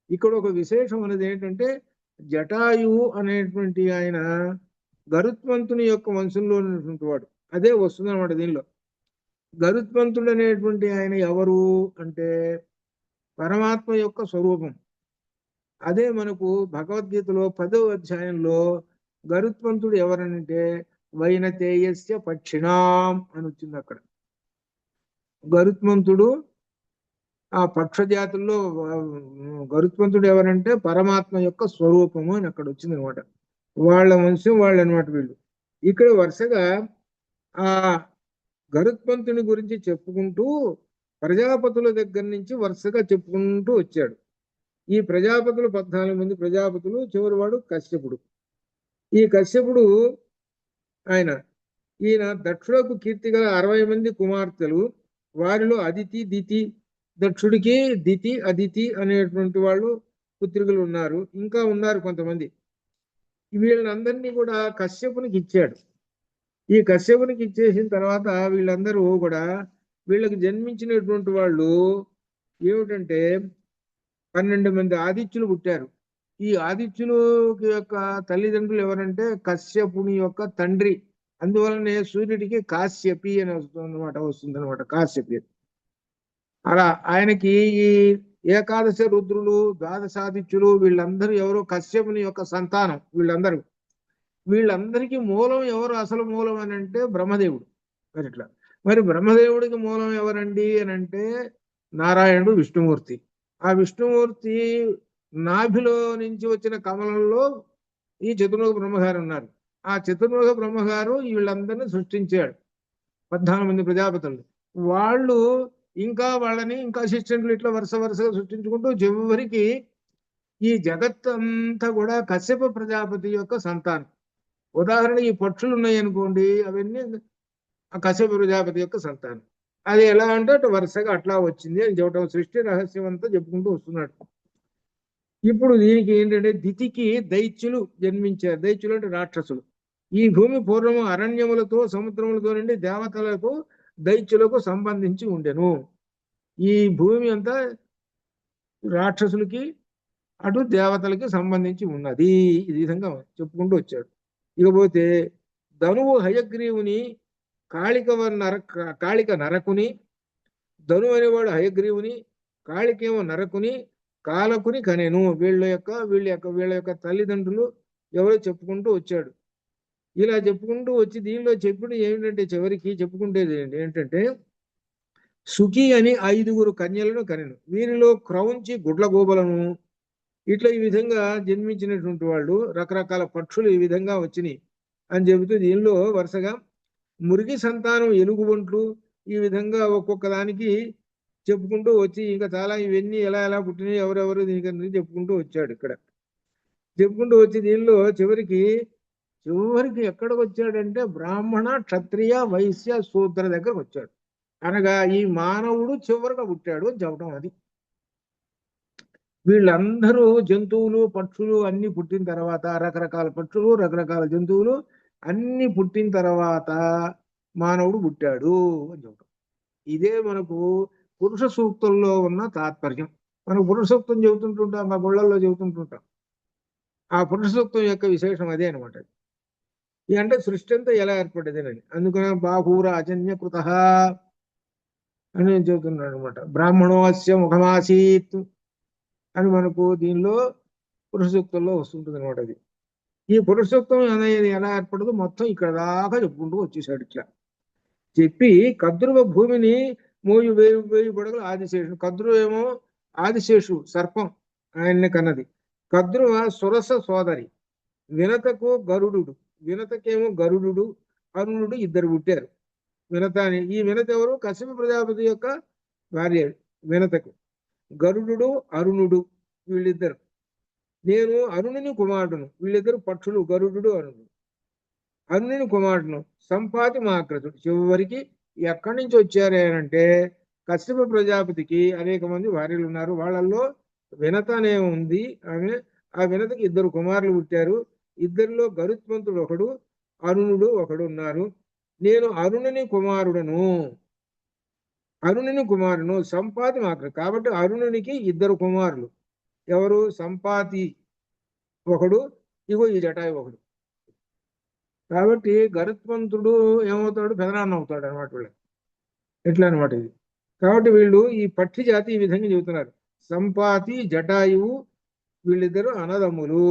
ఇక్కడ ఒక విశేషం అనేది ఏంటంటే జటాయువు అనేటువంటి ఆయన గరుత్మంతుని యొక్క వంశంలో ఉన్నటువంటి వాడు. అదే వస్తుంది అనమాట దీనిలో. గరుత్మంతుడు అనేటువంటి ఆయన ఎవరు అంటే పరమాత్మ యొక్క స్వరూపం. అదే మనకు భగవద్గీతలో 10వ అధ్యాయంలో గరుత్మంతుడు ఎవరనంటే వైనతేయస్య పక్షిణాం అని వచ్చింది. అక్కడ గరుత్మంతుడు ఆ పక్ష జాతుల్లో గరుత్మంతుడు ఎవరంటే పరమాత్మ యొక్క స్వరూపము అని అక్కడ వచ్చింది అనమాట. వాళ్ళ వంశం వాళ్ళు అనమాట వీళ్ళు. ఇక్కడ వరుసగా ఆ గరుత్మంతుని గురించి చెప్పుకుంటూ ప్రజాపతుల దగ్గర నుంచి వరుసగా చెప్పుకుంటూ వచ్చాడు. ఈ ప్రజాపతులు 14 మంది ప్రజాపతులు, చివరివాడు కశ్యపుడు. ఈ కశ్యపుడు ఈయన దక్షులకు కీర్తి గల 60 మంది కుమార్తెలు, వారిలో అదితి దితి, దక్షుడికి దితి అదితి అనేటువంటి వాళ్ళు పుత్రికలు ఉన్నారు. ఇంకా ఉన్నారు కొంతమంది. వీళ్ళందరినీ కూడా కశ్యపునికి ఇచ్చాడు. ఈ కశ్యపునికి ఇచ్చేసిన తర్వాత వీళ్ళందరూ కూడా వీళ్ళకి జన్మించినటువంటి వాళ్ళు ఏమిటంటే 12 మంది ఆదిత్యులు పుట్టారు. ఈ ఆదిత్యులు యొక్క తల్లిదండ్రులు ఎవరంటే కశ్యపుని యొక్క తండ్రి. అందువలనే సూర్యుడికి కాశ్యపి అని వస్తుందన్నమాట కాశ్యపి. అలా ఆయనకి ఈ ఏకాదశ రుద్రులు, ద్వాదశాదిత్యులు వీళ్ళందరూ ఎవరు కశ్యపుని యొక్క సంతానం. వీళ్ళందరికీ మూలం ఎవరు? అసలు మూలం అని అంటే బ్రహ్మదేవుడు. మరి బ్రహ్మదేవుడికి మూలం ఎవరండి అని అంటే నారాయణుడు, విష్ణుమూర్తి. ఆ విష్ణుమూర్తి నాభిలో నుంచి వచ్చిన కమలంలో ఈ చతుర్ముఖ బ్రహ్మగారు ఉన్నారు. ఆ చతుర్ముఖ బ్రహ్మగారు వీళ్ళందరినీ సృష్టించాడు. 14 మంది ప్రజాపతులు. వాళ్ళు ఇంకా వాళ్ళని ఇంకా అసిస్టెంట్లు ఇట్లా వరుసగా సృష్టించుకుంటూ చివరికి ఈ జగత్తంతా కూడా కశ్యప ప్రజాపతి యొక్క సంతానం. ఉదాహరణకి ఈ పక్షులు ఉన్నాయి అనుకోండి, అవన్నీ ఆ కశ్యప ప్రజాపతి యొక్క సంతానం. అది ఎలా అంటే అటు వరుసగా అట్లా వచ్చింది అని చెప్పడం, సృష్టి రహస్యం అంతా చెప్పుకుంటూ వస్తున్నాడు. ఇప్పుడు దీనికి ఏంటంటే దితికి దైత్యులు జన్మించారు. దైత్యులు అంటే రాక్షసులు. ఈ భూమి పూర్వము అరణ్యములతో సముద్రములతో నుండి దేవతలకు దైత్యులకు సంబంధించి ఉండెను. ఈ భూమి అంతా రాక్షసులకి అటు దేవతలకి సంబంధించి ఉన్నది. ఈ విధంగా చెప్పుకుంటూ వచ్చాడు. ఇకపోతే ధనువు హయగ్రీవుని, కాళిక నరకుని, ధను అనేవాడు హయగ్రీవుని, కాళికేమో నరకుని, కాలకుని కనెను. వీళ్ళ యొక్క తల్లిదండ్రులు ఎవరో చెప్పుకుంటూ వచ్చాడు. ఇలా చెప్పుకుంటూ వచ్చి దీనిలో చెప్పుడు ఏమిటంటే చివరికి చెప్పుకుంటేది ఏంటంటే సుఖి అని 5గురు కన్యలను కనెను. వీరిలో క్రౌంచి గుడ్లగోబలను ఇట్లా ఈ విధంగా జన్మించినటువంటి వాళ్ళు రకరకాల పక్షులు ఈ విధంగా వచ్చినాయి అని చెబుతూ దీనిలో వరుసగా మురిగి సంతానం ఎలుగుబంట్లు ఈ విధంగా ఒక్కొక్క దానికి చెప్పుకుంటూ వచ్చి ఇంకా చాలా ఇవన్నీ ఎలా పుట్టినాయి ఎవరెవరు దీనికి చెప్పుకుంటూ వచ్చాడు. ఇక్కడ చెప్పుకుంటూ వచ్చి దీనిలో చివరికి ఎక్కడికి వచ్చాడంటే బ్రాహ్మణ, క్షత్రియ, వైశ్య, శూద్ర దగ్గరకు వచ్చాడు. అనగా ఈ మానవుడు చివరిగా పుట్టాడు అని చెప్పడం. అది వీళ్ళందరూ జంతువులు, పక్షులు అన్ని పుట్టిన తర్వాత, రకరకాల పక్షులు, రకరకాల జంతువులు అన్ని పుట్టిన తర్వాత మానవుడు పుట్టాడు అని చెప్పడం. ఇదే మనకు పురుష సూక్తుల్లో ఉన్న తాత్పర్యం. మనం పురుష సూక్తం చెబుతుంటుంటాం, ఆ గుళ్ళల్లో చెబుతుంటుంటాం. ఆ పురుష సూక్తం యొక్క విశేషం అదే అనమాట. ఈ అంటే సృష్టి అంతా ఎలా ఏర్పడ్డదేనని, అందుకనే బాహూర అజన్యకృత అని నేను చెబుతున్నాను అనమాట. బ్రాహ్మణోస్య ముఖమాసీత్ అని మనకు దీనిలో పురుష సూక్తంలో వస్తుంటుంది అనమాట. అది ఈ పురుష సూక్తం అనేది ఎలా ఏర్పడదు మొత్తం ఇక్కడ దాకా చెప్పుకుంటూ వచ్చేసాడు. ఇట్లా చెప్పి కద్రువ భూమిని మోయు వేయి వేయి బుడగలు ఆదిశేషుడు. కద్రువ ఏమో ఆదిశేషు సర్పం ఆయన్ని కన్నది. కద్రువ సురస సోదరి. వినతకు గరుడు. వినతకేమో గరుడు, అరుణుడు ఇద్దరు పుట్టారు. వినత అని, ఈ వినత ఎవరు? కశ్యప ప్రజాపతి యొక్క భార్య వినతకు. గరుడు అరుణుడు వీళ్ళిద్దరు. నేను అరుణుని కుమారుడును. వీళ్ళిద్దరు పక్షులు, గరుడు అరుణుడు. అరుణుని కుమారుడును. సంపాతి మాకృతుడు. చివరికి ఎక్కడి నుంచి వచ్చారు అంటే కశ్యప ప్రజాపతికి అనేక మంది భార్యలు ఉన్నారు. వాళ్ళల్లో వినత అనే ఉంది ఆమె. ఆ వినతకి ఇద్దరు కుమారులు పుట్టారు. ఇద్దరిలో గరుత్మంతుడు ఒకడు, అరుణుడు ఒకడు ఉన్నారు. నేను అరుణుని కుమారుడను. అరుణుని కుమారును. సంపాతి మాకృ. కాబట్టి అరుణునికి ఇద్దరు కుమారులు. ఎవరు? సంపాతి ఒకడు, ఇగో ఈ జటాయు ఒకడు. కాబట్టి గరుత్మంతుడు ఏమవుతాడు? పెదనాన్న అవుతాడు అనమాట వీళ్ళకి. ఎట్లా అనమాట ఇది. కాబట్టి వీళ్ళు ఈ పక్షి జాతి ఈ విధంగా చెబుతున్నారు. సంపాతి జటాయువు వీళ్ళిద్దరు అన్నదమ్ములు.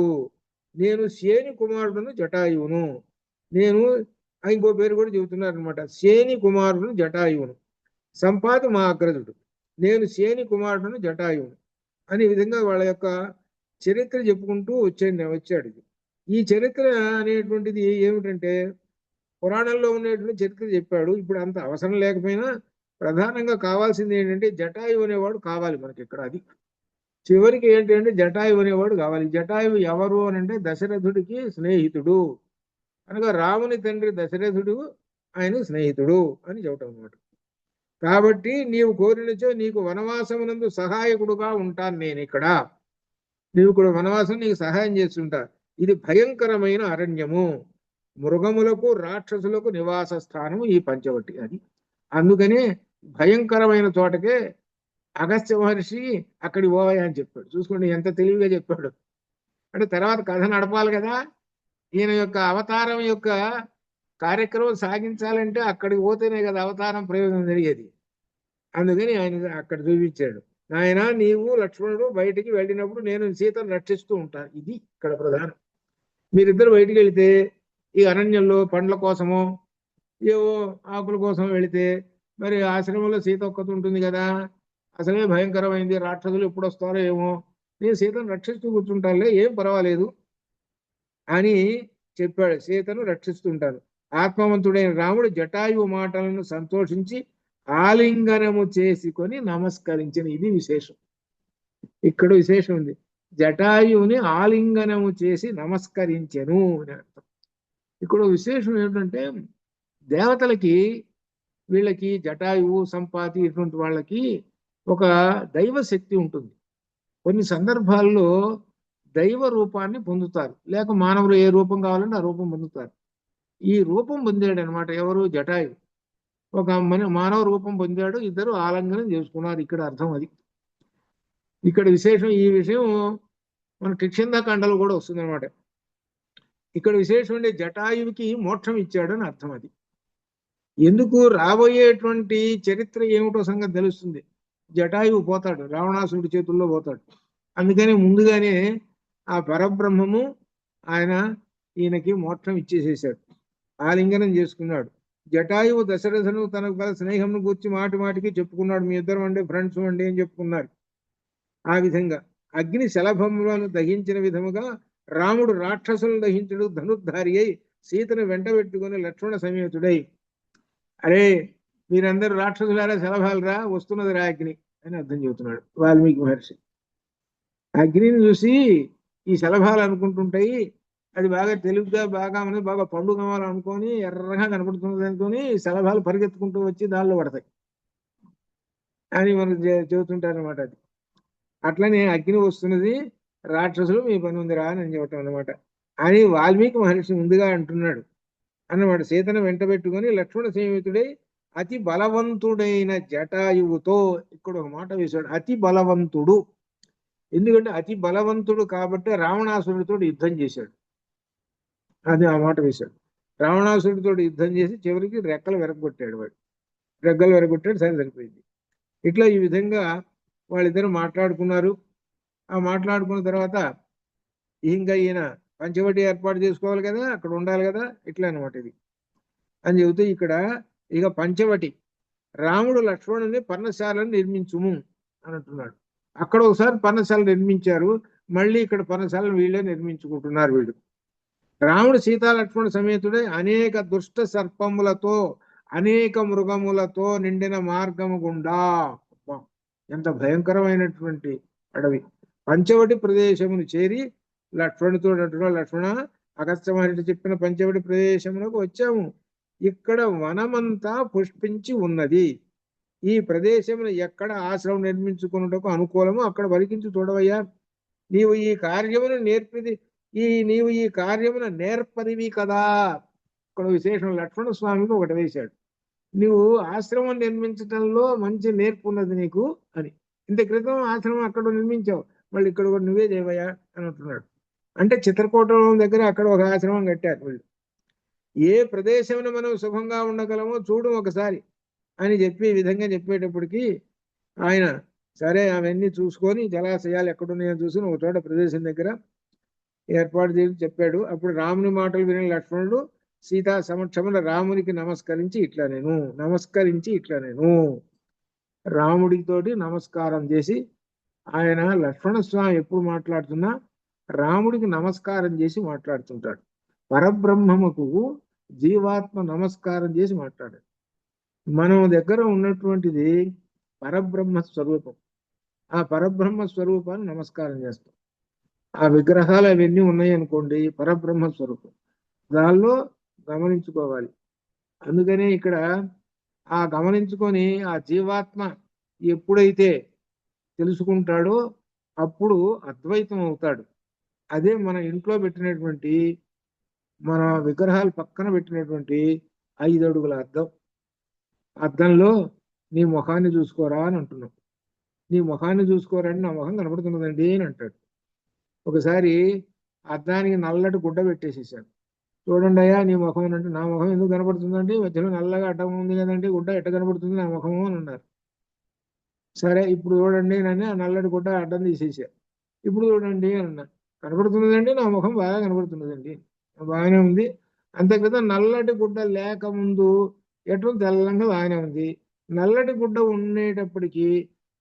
నేను శేని కుమారుడును జటాయువును. నేను ఇంకో పేరు కూడా చెబుతున్నారు అనమాట. శేని కుమారుడును జటాయువును. సంపాతి మా అగ్రజుడు. నేను శేని కుమారుడును జటాయువును అనే విధంగా వాళ్ళ యొక్క చరిత్ర చెప్పుకుంటూ వచ్చాడు. ఈ చరిత్ర అనేటువంటిది ఏమిటంటే పురాణంలో ఉండేటువంటి చరిత్ర చెప్పాడు. ఇప్పుడు అంత అవసరం లేకపోయినా ప్రధానంగా కావాల్సింది ఏంటంటే జటాయువు అనేవాడు కావాలి మనకి ఇక్కడ. అది చివరికి ఏంటంటే జటాయువు అనేవాడు కావాలి. జటాయువు ఎవరు అని అంటే దశరథుడికి స్నేహితుడు. అనగా రాముని తండ్రి దశరథుడు ఆయన స్నేహితుడు అని చెప్పటం అన్నమాట. కాబట్టి నీవు కోరినచో నీకు వనవాసమునందు సహాయకుడుగా ఉంటాను నేను ఇక్కడ. నీవు కూడా వనవాసం నీకు సహాయం చేస్తుంటా. ఇది భయంకరమైన అరణ్యము, మృగములకు రాక్షసులకు నివాస స్థానము ఈ పంచవటి. అది అందుకనే భయంకరమైన చోటకే అగస్త్య మహర్షి అక్కడికి పోవాయి అని చెప్పాడు. చూసుకోండి ఎంత తెలివిగా చెప్పాడు. అంటే తర్వాత కథ నడపాలి కదా. ఈయన యొక్క అవతారం యొక్క కార్యక్రమం సాగించాలంటే అక్కడికి పోతేనే కదా అవతారం ప్రయోజనం జరిగేది. అందుకని ఆయన అక్కడ చూపించాడు. నాయన నీవు లక్ష్మణుడు బయటికి వెళ్ళినప్పుడు నేను సీతను రక్షిస్తూ ఉంటాను. ఇది ఇక్కడ ప్రధానం. మీరిద్దరు బయటికి వెళితే ఈ అరణ్యంలో పండ్ల కోసమో ఏవో ఆకుల కోసం వెళితే మరి ఆశ్రమంలో సీత ఒక్కటి ఉంటుంది కదా. అసలే భయంకరమైంది, రాక్షసులు ఎప్పుడు వస్తారో ఏమో. నేను సీతను రక్షిస్తూ కూర్చుంటానులే, ఏం పర్వాలేదు అని చెప్పాడు. సీతను రక్షిస్తుంటాను. ఆత్మవంతుడైన రాముడు జటాయువు మాటలను సంతోషించి ఆలింగనము చేసుకొని నమస్కరించిన. ఇది విశేషం. ఇక్కడ విశేషం ఉంది. జటాయువుని ఆలింగనము చేసి నమస్కరించెను అని అర్థం. ఇక్కడ విశేషం ఏమిటంటే దేవతలకి వీళ్ళకి జటాయువు సంపాతి ఇటువంటి వాళ్ళకి ఒక దైవ శక్తి ఉంటుంది. కొన్ని సందర్భాల్లో దైవ రూపాన్ని పొందుతారు, లేక మానవులు ఏ రూపం కావాలంటే ఆ రూపం పొందుతారు. ఈ రూపం పొందాడు అనమాట ఎవరు? జటాయువు. ఒక మానవ రూపం పొందాడు. ఇద్దరు ఆలింగనం చేసుకున్నారు. ఇక్కడ అర్థం అది. ఇక్కడ విశేషం. ఈ విషయం మన కిష్కింధాకాండలో కూడా వస్తుంది అనమాట. ఇక్కడ విశేషం అంటే జటాయువుకి మోక్షం ఇచ్చాడని అర్థం. అది ఎందుకు రాబోయేటువంటి చరిత్ర ఏమిటో సంగతి తెలుస్తుంది. జటాయువు పోతాడు, రావణాసురుడి చేతుల్లో పోతాడు. అందుకని ముందుగానే ఆ పరబ్రహ్మము ఆయన ఈయనకి మోక్షం ఇచ్చేసేసాడు, ఆలింగనం చేసుకున్నాడు. జటాయువు దశరథను తనకు గల స్నేహంను గురించి మాటి మాటికి చెప్పుకున్నాడు. మీ ఇద్దరు అండి ఫ్రెండ్స్ అండి అని చెప్పుకున్నారు. ఆ విధంగా అగ్ని శలభములను దహించిన విధముగా రాముడు రాక్షసులను దహించుడు ధనుర్ధారి అయి సీతను వెంట పెట్టుకుని లక్ష్మణ సమేతుడై, అరే మీరందరూ రాక్షసులారా, శలభాలరా, వస్తున్నది రా అగ్ని అని అర్థం చెబుతున్నాడు వాల్మీకి మహర్షి. అగ్నిని చూసి ఈ శలభాలు అనుకుంటుంటాయి, అది బాగా తెలుగుగా బాగా ఉన్నది, బాగా పండు కావాలనుకొని ఎర్రగా కనపడుతున్నది అనుకొని శలభాలు పరిగెత్తుకుంటూ వచ్చి దానిలో పడతాయి అని మనకు చెబుతుంటారు అనమాట. అది అట్లనే అగ్ని వస్తున్నది, రాక్షసులు మీ పని ఉందిరా అని చెప్పటం అనమాట అని వాల్మీకి మహర్షి ముందుగా అంటున్నాడు అన్నమాట. సీతను వెంట పెట్టుకొని లక్ష్మణ సేవితుడై అతి బలవంతుడైన జటాయువుతో, ఇక్కడ ఒక మాట వేశాడు, అతి బలవంతుడు ఎందుకంటే అతి బలవంతుడు కాబట్టి రావణాసురుడితో యుద్ధం చేశాడు. అది ఆ మాట వేశాడు. రావణాసురుడితో యుద్ధం చేసి చివరికి రెక్కలు వెరగొట్టాడు. వాడు రెక్కలు వెరగొట్టాడు, సరే సరిపోయింది. ఇట్లా ఈ విధంగా వాళ్ళిద్దరు మాట్లాడుకున్నారు. ఆ మాట్లాడుకున్న తర్వాత ఇంకా ఈయన పంచవటి ఏర్పాటు చేసుకోవాలి కదా, అక్కడ ఉండాలి కదా, ఇట్లా అనమాట ఇది అని చెబుతూ ఇక్కడ ఇక పంచవటి రాముడు లక్ష్మణుని పర్ణశాలను నిర్మించుము అని అంటున్నాడు. అక్కడ ఒకసారి పర్ణశాల నిర్మించారు, మళ్ళీ ఇక్కడ పర్ణశాలను వీళ్ళే నిర్మించుకుంటున్నారు. వీళ్ళు రాముడు సీతా లక్ష్మణ సమేతుడై అనేక దుష్ట సర్పములతో అనేక మృగములతో నిండిన మార్గము గుండా, అబ్బా, ఎంత భయంకరమైనటువంటి అడవి, పంచవటి ప్రదేశమును చేరి లక్ష్మణుతో అంటున్నాడు, లక్ష్మణ అగస్త్య మహర్షి చెప్పిన పంచవటి ప్రదేశమునకు వచ్చాము. ఇక్కడ వనమంతా పుష్పించి ఉన్నది. ఈ ప్రదేశమును ఎక్కడ ఆశ్రమం నిర్మించుకున్నటకు అనుకూలము అక్కడ వరికించి చూడవయ్యా. నీవు ఈ కార్యమును నీవు ఈ కార్యమును నేర్పదివి కదా. ఇక్కడ విశేషం లక్ష్మణ స్వామికి ఒకటి వేశాడు, నువ్వు ఆశ్రమం నిర్మించటంలో మంచి నేర్పు ఉన్నది నీకు అని. ఇంత క్రితం ఆశ్రమం అక్కడ నిర్మించావు, మళ్ళీ ఇక్కడ కూడా నువ్వే చేయవయ్యా అని అంటున్నాడు. అంటే చిత్రకూటం దగ్గర అక్కడ ఒక ఆశ్రమం కట్టారు వీళ్ళు. ఏ ప్రదేశంలో మనం సుఖంగా ఉండగలమో చూడు ఒకసారి అని చెప్పి ఈ విధంగా చెప్పేటప్పటికి ఆయన సరే అవన్నీ చూసుకొని జలాశయాలు ఎక్కడున్నాయో చూసుకుని ఒక చోట ప్రదేశం దగ్గర ఏర్పాటు చేసి చెప్పాడు. అప్పుడు రాముని మాటలు విని లక్ష్మణుడు సీతా సమక్షమున రామునికి నమస్కరించి ఇట్లా నేను రాముడితోటి నమస్కారం చేసి, ఆయన లక్ష్మణస్వామి ఎప్పుడు మాట్లాడుతున్నా రాముడికి నమస్కారం చేసి మాట్లాడుతుంటాడు. పరబ్రహ్మముకు జీవాత్మ నమస్కారం చేసి మాట్లాడాడు. మనం దగ్గర ఉన్నటువంటిది పరబ్రహ్మ స్వరూపం. ఆ పరబ్రహ్మ స్వరూపాన్ని నమస్కారం చేస్తాం. ఆ విగ్రహాలు అవన్నీ ఉన్నాయి అనుకోండి, పరబ్రహ్మ స్వరూపం, దానిలో గమనించుకోవాలి. అందుకనే ఇక్కడ ఆ గమనించుకొని ఆ జీవాత్మ ఎప్పుడైతే తెలుసుకుంటాడో అప్పుడు అద్వైతం అవుతాడు. అదే మన ఇంట్లో పెట్టినటువంటి, మన విగ్రహాలు పక్కన పెట్టినటువంటి 5 అడుగుల అద్దం. అద్దంలో నీ ముఖాన్ని చూసుకోరా అని అంటున్నాం. నీ ముఖాన్ని చూసుకోరండి, నా ముఖం కనబడుతున్నదండి అని అంటాడు. ఒకసారి అద్దానికి నల్లటి గుడ్డ పెట్టేసేసాడు. చూడండి అయ్యా నీ ముఖం అంటే, నా ముఖం ఎందుకు కనబడుతుందండి, మధ్యలో నల్లగా అడ్డం ఉంది కదండి, గుడ్డ ఎట్ట కనబడుతుంది నా ముఖము అని అన్నారు. సరే ఇప్పుడు చూడండి నన్ను ఆ నల్లటి గుడ్డ అడ్డం తీసేసారు. ఇప్పుడు చూడండి అన్నా, కనబడుతున్నదండి, నా ముఖం బాగా కనబడుతున్నదండి, బాగానే ఉంది. అంతే కదా, నల్లటి గుడ్డ లేకముందు ఎటు తెల్లంగా బాగానే ఉంది, నల్లటి గుడ్డ ఉండేటప్పటికి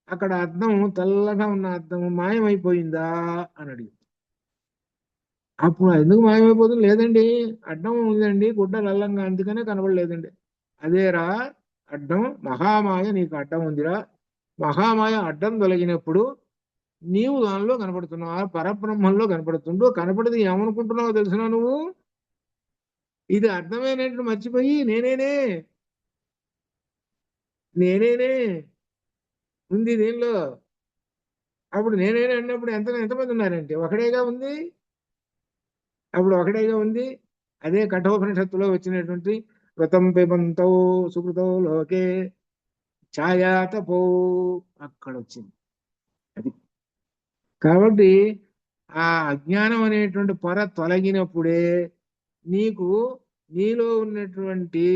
అక్కడ అద్దం, తెల్లగా ఉన్న అద్దం మాయమైపోయిందా అని అడిగింది. అప్పుడు ఎందుకు మాయమైపోతుంది, లేదండి అడ్డం ఉందండి, గుడ్డ నల్లంగా అందుకనే కనబడలేదండి. అదేరా అడ్డం, మహామాయ నీకు అడ్డం ఉందిరా. మహామాయ అడ్డం తొలగినప్పుడు నీవు దానిలో కనబడుతున్నావు, పరబ్రహ్మంలో కనబడుతుండో. కనపడితే ఏమనుకుంటున్నావో తెలిసినా నువ్వు, ఇది అర్థమైనట్టు మర్చిపోయి నేనేనే ఉంది దీనిలో. అప్పుడు నేనేనే అన్నప్పుడు ఎంతమంది ఉన్నారంటే ఒకడేగా ఉంది. అప్పుడు ఒకడేగా ఉంది. అదే కఠోపనిషత్తులో వచ్చినటువంటి వ్రతం పిబంతో సుకృతో లోకే ఛాయాతపో అక్కడ వచ్చింది అది. కాబట్టి ఆ అజ్ఞానం అనేటువంటి పొర తొలగినప్పుడే నీకు నీలో ఉన్నటువంటి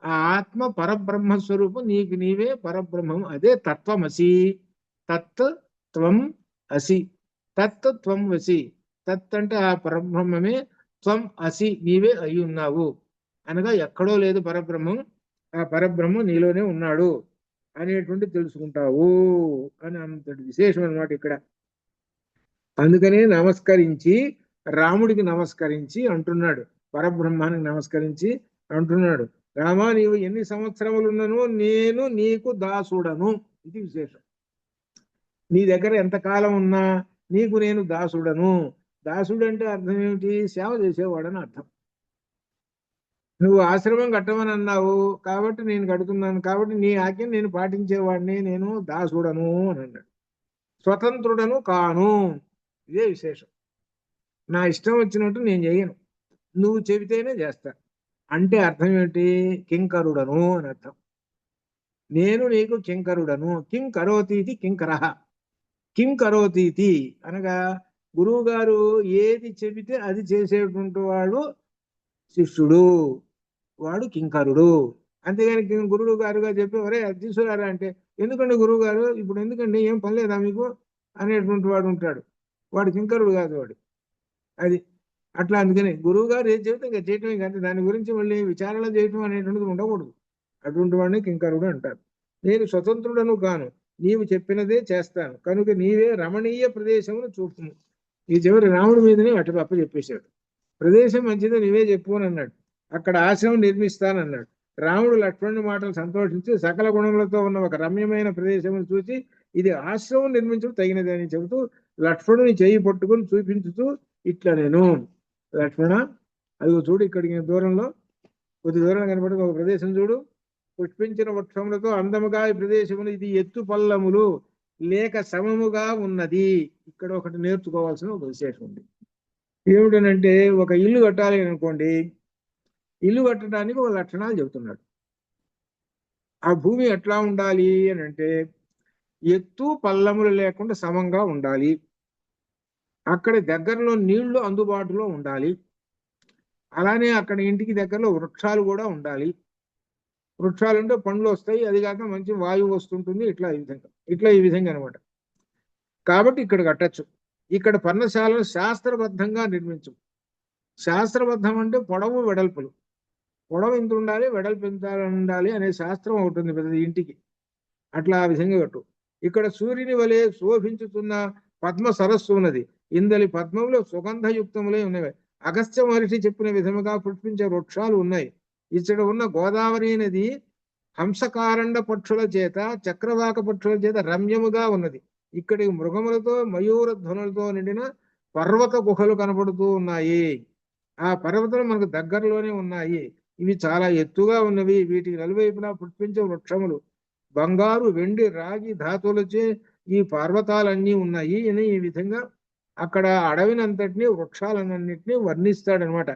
ఆ ఆత్మ పరబ్రహ్మ స్వరూపం, నీకు నీవే పరబ్రహ్మం. అదే తత్వమసి. త్వం అసి, త్వం వసి. తత్ అంటే ఆ పరబ్రహ్మమే, త్వం అసి నీవే అయి ఉన్నావు అనగా ఎక్కడో లేదు పరబ్రహ్మం, ఆ పరబ్రహ్మం నీలోనే ఉన్నాడు అనేటువంటి తెలుసుకుంటావు అని అంతటి విశేషం అన్నమాట ఇక్కడ. అందుకనే నమస్కరించి, రాముడికి నమస్కరించి అంటున్నాడు, పరబ్రహ్మానికి నమస్కరించి అంటున్నాడు, రామా నీవు ఎన్ని సంవత్సరములు ఉన్నానో నేను నీకు దాసుడను. ఇది విశేషం. నీ దగ్గర ఎంతకాలం ఉన్నా నీకు నేను దాసుడను. దాసుడు అంటే అర్థం ఏమిటి, సేవ చేసేవాడని అర్థం. నువ్వు ఆశ్రమం కట్టమని అన్నావు కాబట్టి నేను కడుతున్నాను, కాబట్టి నీ ఆజ్ఞను నేను పాటించేవాడిని, నేను దాసుడను అని అన్నాడు. స్వతంత్రుడను కాను. ఇదే విశేషం. నా ఇష్టం వచ్చినట్టు నేను చేయను, నువ్వు చెబితేనే చేస్తా. అంటే అర్థం ఏమిటి, కింకరుడను అని అర్థం. నేను నీకు కింకరుడను. కిం కరోతి ఇది కింకరః. కిం కరోతీతి అనగా గురువు గారు ఏది చెబితే అది చేసేటువంటి వాడు శిష్యుడు, వాడు కింకరుడు. అంతేగాని గురువు గారుగా చెప్పి ఒరే అది తీసుకురారా అంటే ఎందుకండి గురువు గారు ఇప్పుడు ఎందుకండి ఏం పని లేదా మీకు అనేటువంటి వాడు ఉంటాడు, వాడు కింకరుడు కాదు వాడు. అది అట్లా. అందుకని గురువు గారు ఏది చెబితే ఇంకా చేయటమే, కానీ దాని గురించి మళ్ళీ విచారణ చేయటం అనేటువంటిది ఉండకూడదు. అటువంటి వాడిని కింకరుడు అంటారు. నేను స్వతంత్రుడను కాను, నీవు చెప్పినదే చేస్తాను కనుక నీవే రమణీయ ప్రదేశమును చూపుము. ఈ చివరి రాముడి మీదనే అటు అప్ప చెప్పేశాడు. ప్రదేశం మంచిదో నీవే చెప్పు అని అన్నాడు. అక్కడ ఆశ్రమం నిర్మిస్తానన్నాడు. రాముడు లక్ష్మణుడి మాటలు సంతోషించి సకల గుణములతో ఉన్న ఒక రమ్యమైన ప్రదేశమును చూసి ఇది ఆశ్రమం నిర్మించడం తగినది అని చెబుతూ లక్ష్మణుని చేయి పట్టుకుని చూపించుతూ ఇట్లా నేను లక్ష్మణ అదిగో చూడు ఇక్కడికి దూరంలో కొద్ది దూరంలో కనపడి ఒక ప్రదేశం చూడు, పుష్పించిన వృక్షములతో అందముగా ఈ ప్రదేశములు ఇది ఎత్తు పల్లములు లేక సమముగా ఉన్నది. ఇక్కడ ఒకటి నేర్చుకోవాల్సిన ఒక విశేషం ఉంది. ఏమిటనంటే ఒక ఇల్లు కట్టాలి అనుకోండి, ఇల్లు కట్టడానికి ఒక లక్షణాలు చెబుతున్నాడు. ఆ భూమి ఎట్లా ఉండాలి అని అంటే ఎత్తు పల్లములు లేకుండా సమంగా ఉండాలి, అక్కడ దగ్గరలో నీళ్లు అందుబాటులో ఉండాలి, అలానే అక్కడ ఇంటికి దగ్గరలో వృక్షాలు కూడా ఉండాలి. వృక్షాలు ఉంటే పండ్లు వస్తాయి, అది కాక మంచి వాయువు వస్తుంటుంది. ఇట్లా ఈ విధంగా అనమాట. కాబట్టి ఇక్కడ కట్టచ్చు. ఇక్కడ పర్ణశాలను శాస్త్రబద్ధంగా నిర్మించు. శాస్త్రబద్ధం అంటే పొడవు వెడల్పులు, పొడవు ఇంత ఉండాలి వెడల్పు ఇంత ఉండాలి అనే శాస్త్రం ఉంటుంది ప్రతి ఇంటికి. అట్లా ఆ విధంగా కట్టు. ఇక్కడ సూర్యుని వలె శోభించుతున్న పద్మ సరస్సు ఉన్నది, ఇందలి పద్మములు సుగంధయుక్తములే ఉన్నవి. అగస్త్య మహర్షి చెప్పిన విధముగా పుష్పించే వృక్షాలు ఉన్నాయి. ఇక్కడ ఉన్న గోదావరి నది హంసకారండ పక్షుల చేత చక్రవాక పక్షుల చేత రమ్యముగా ఉన్నది. ఇక్కడి మృగములతో మయూర ధ్వనులతో నిండిన పర్వత గుహలు కనబడుతూ ఉన్నాయి. ఆ పర్వతాలు మనకు దగ్గరలోనే ఉన్నాయి. ఇవి చాలా ఎత్తుగా ఉన్నవి. వీటికి నలువైపులా పుష్పించే వృక్షములు బంగారు వెండి రాగి ధాతువులచే ఈ పర్వతాలన్నీ ఉన్నాయి అని ఈ విధంగా అక్కడ అడవినంతటినీ వృక్షాలన్నింటినీ వర్ణిస్తాడనమాట.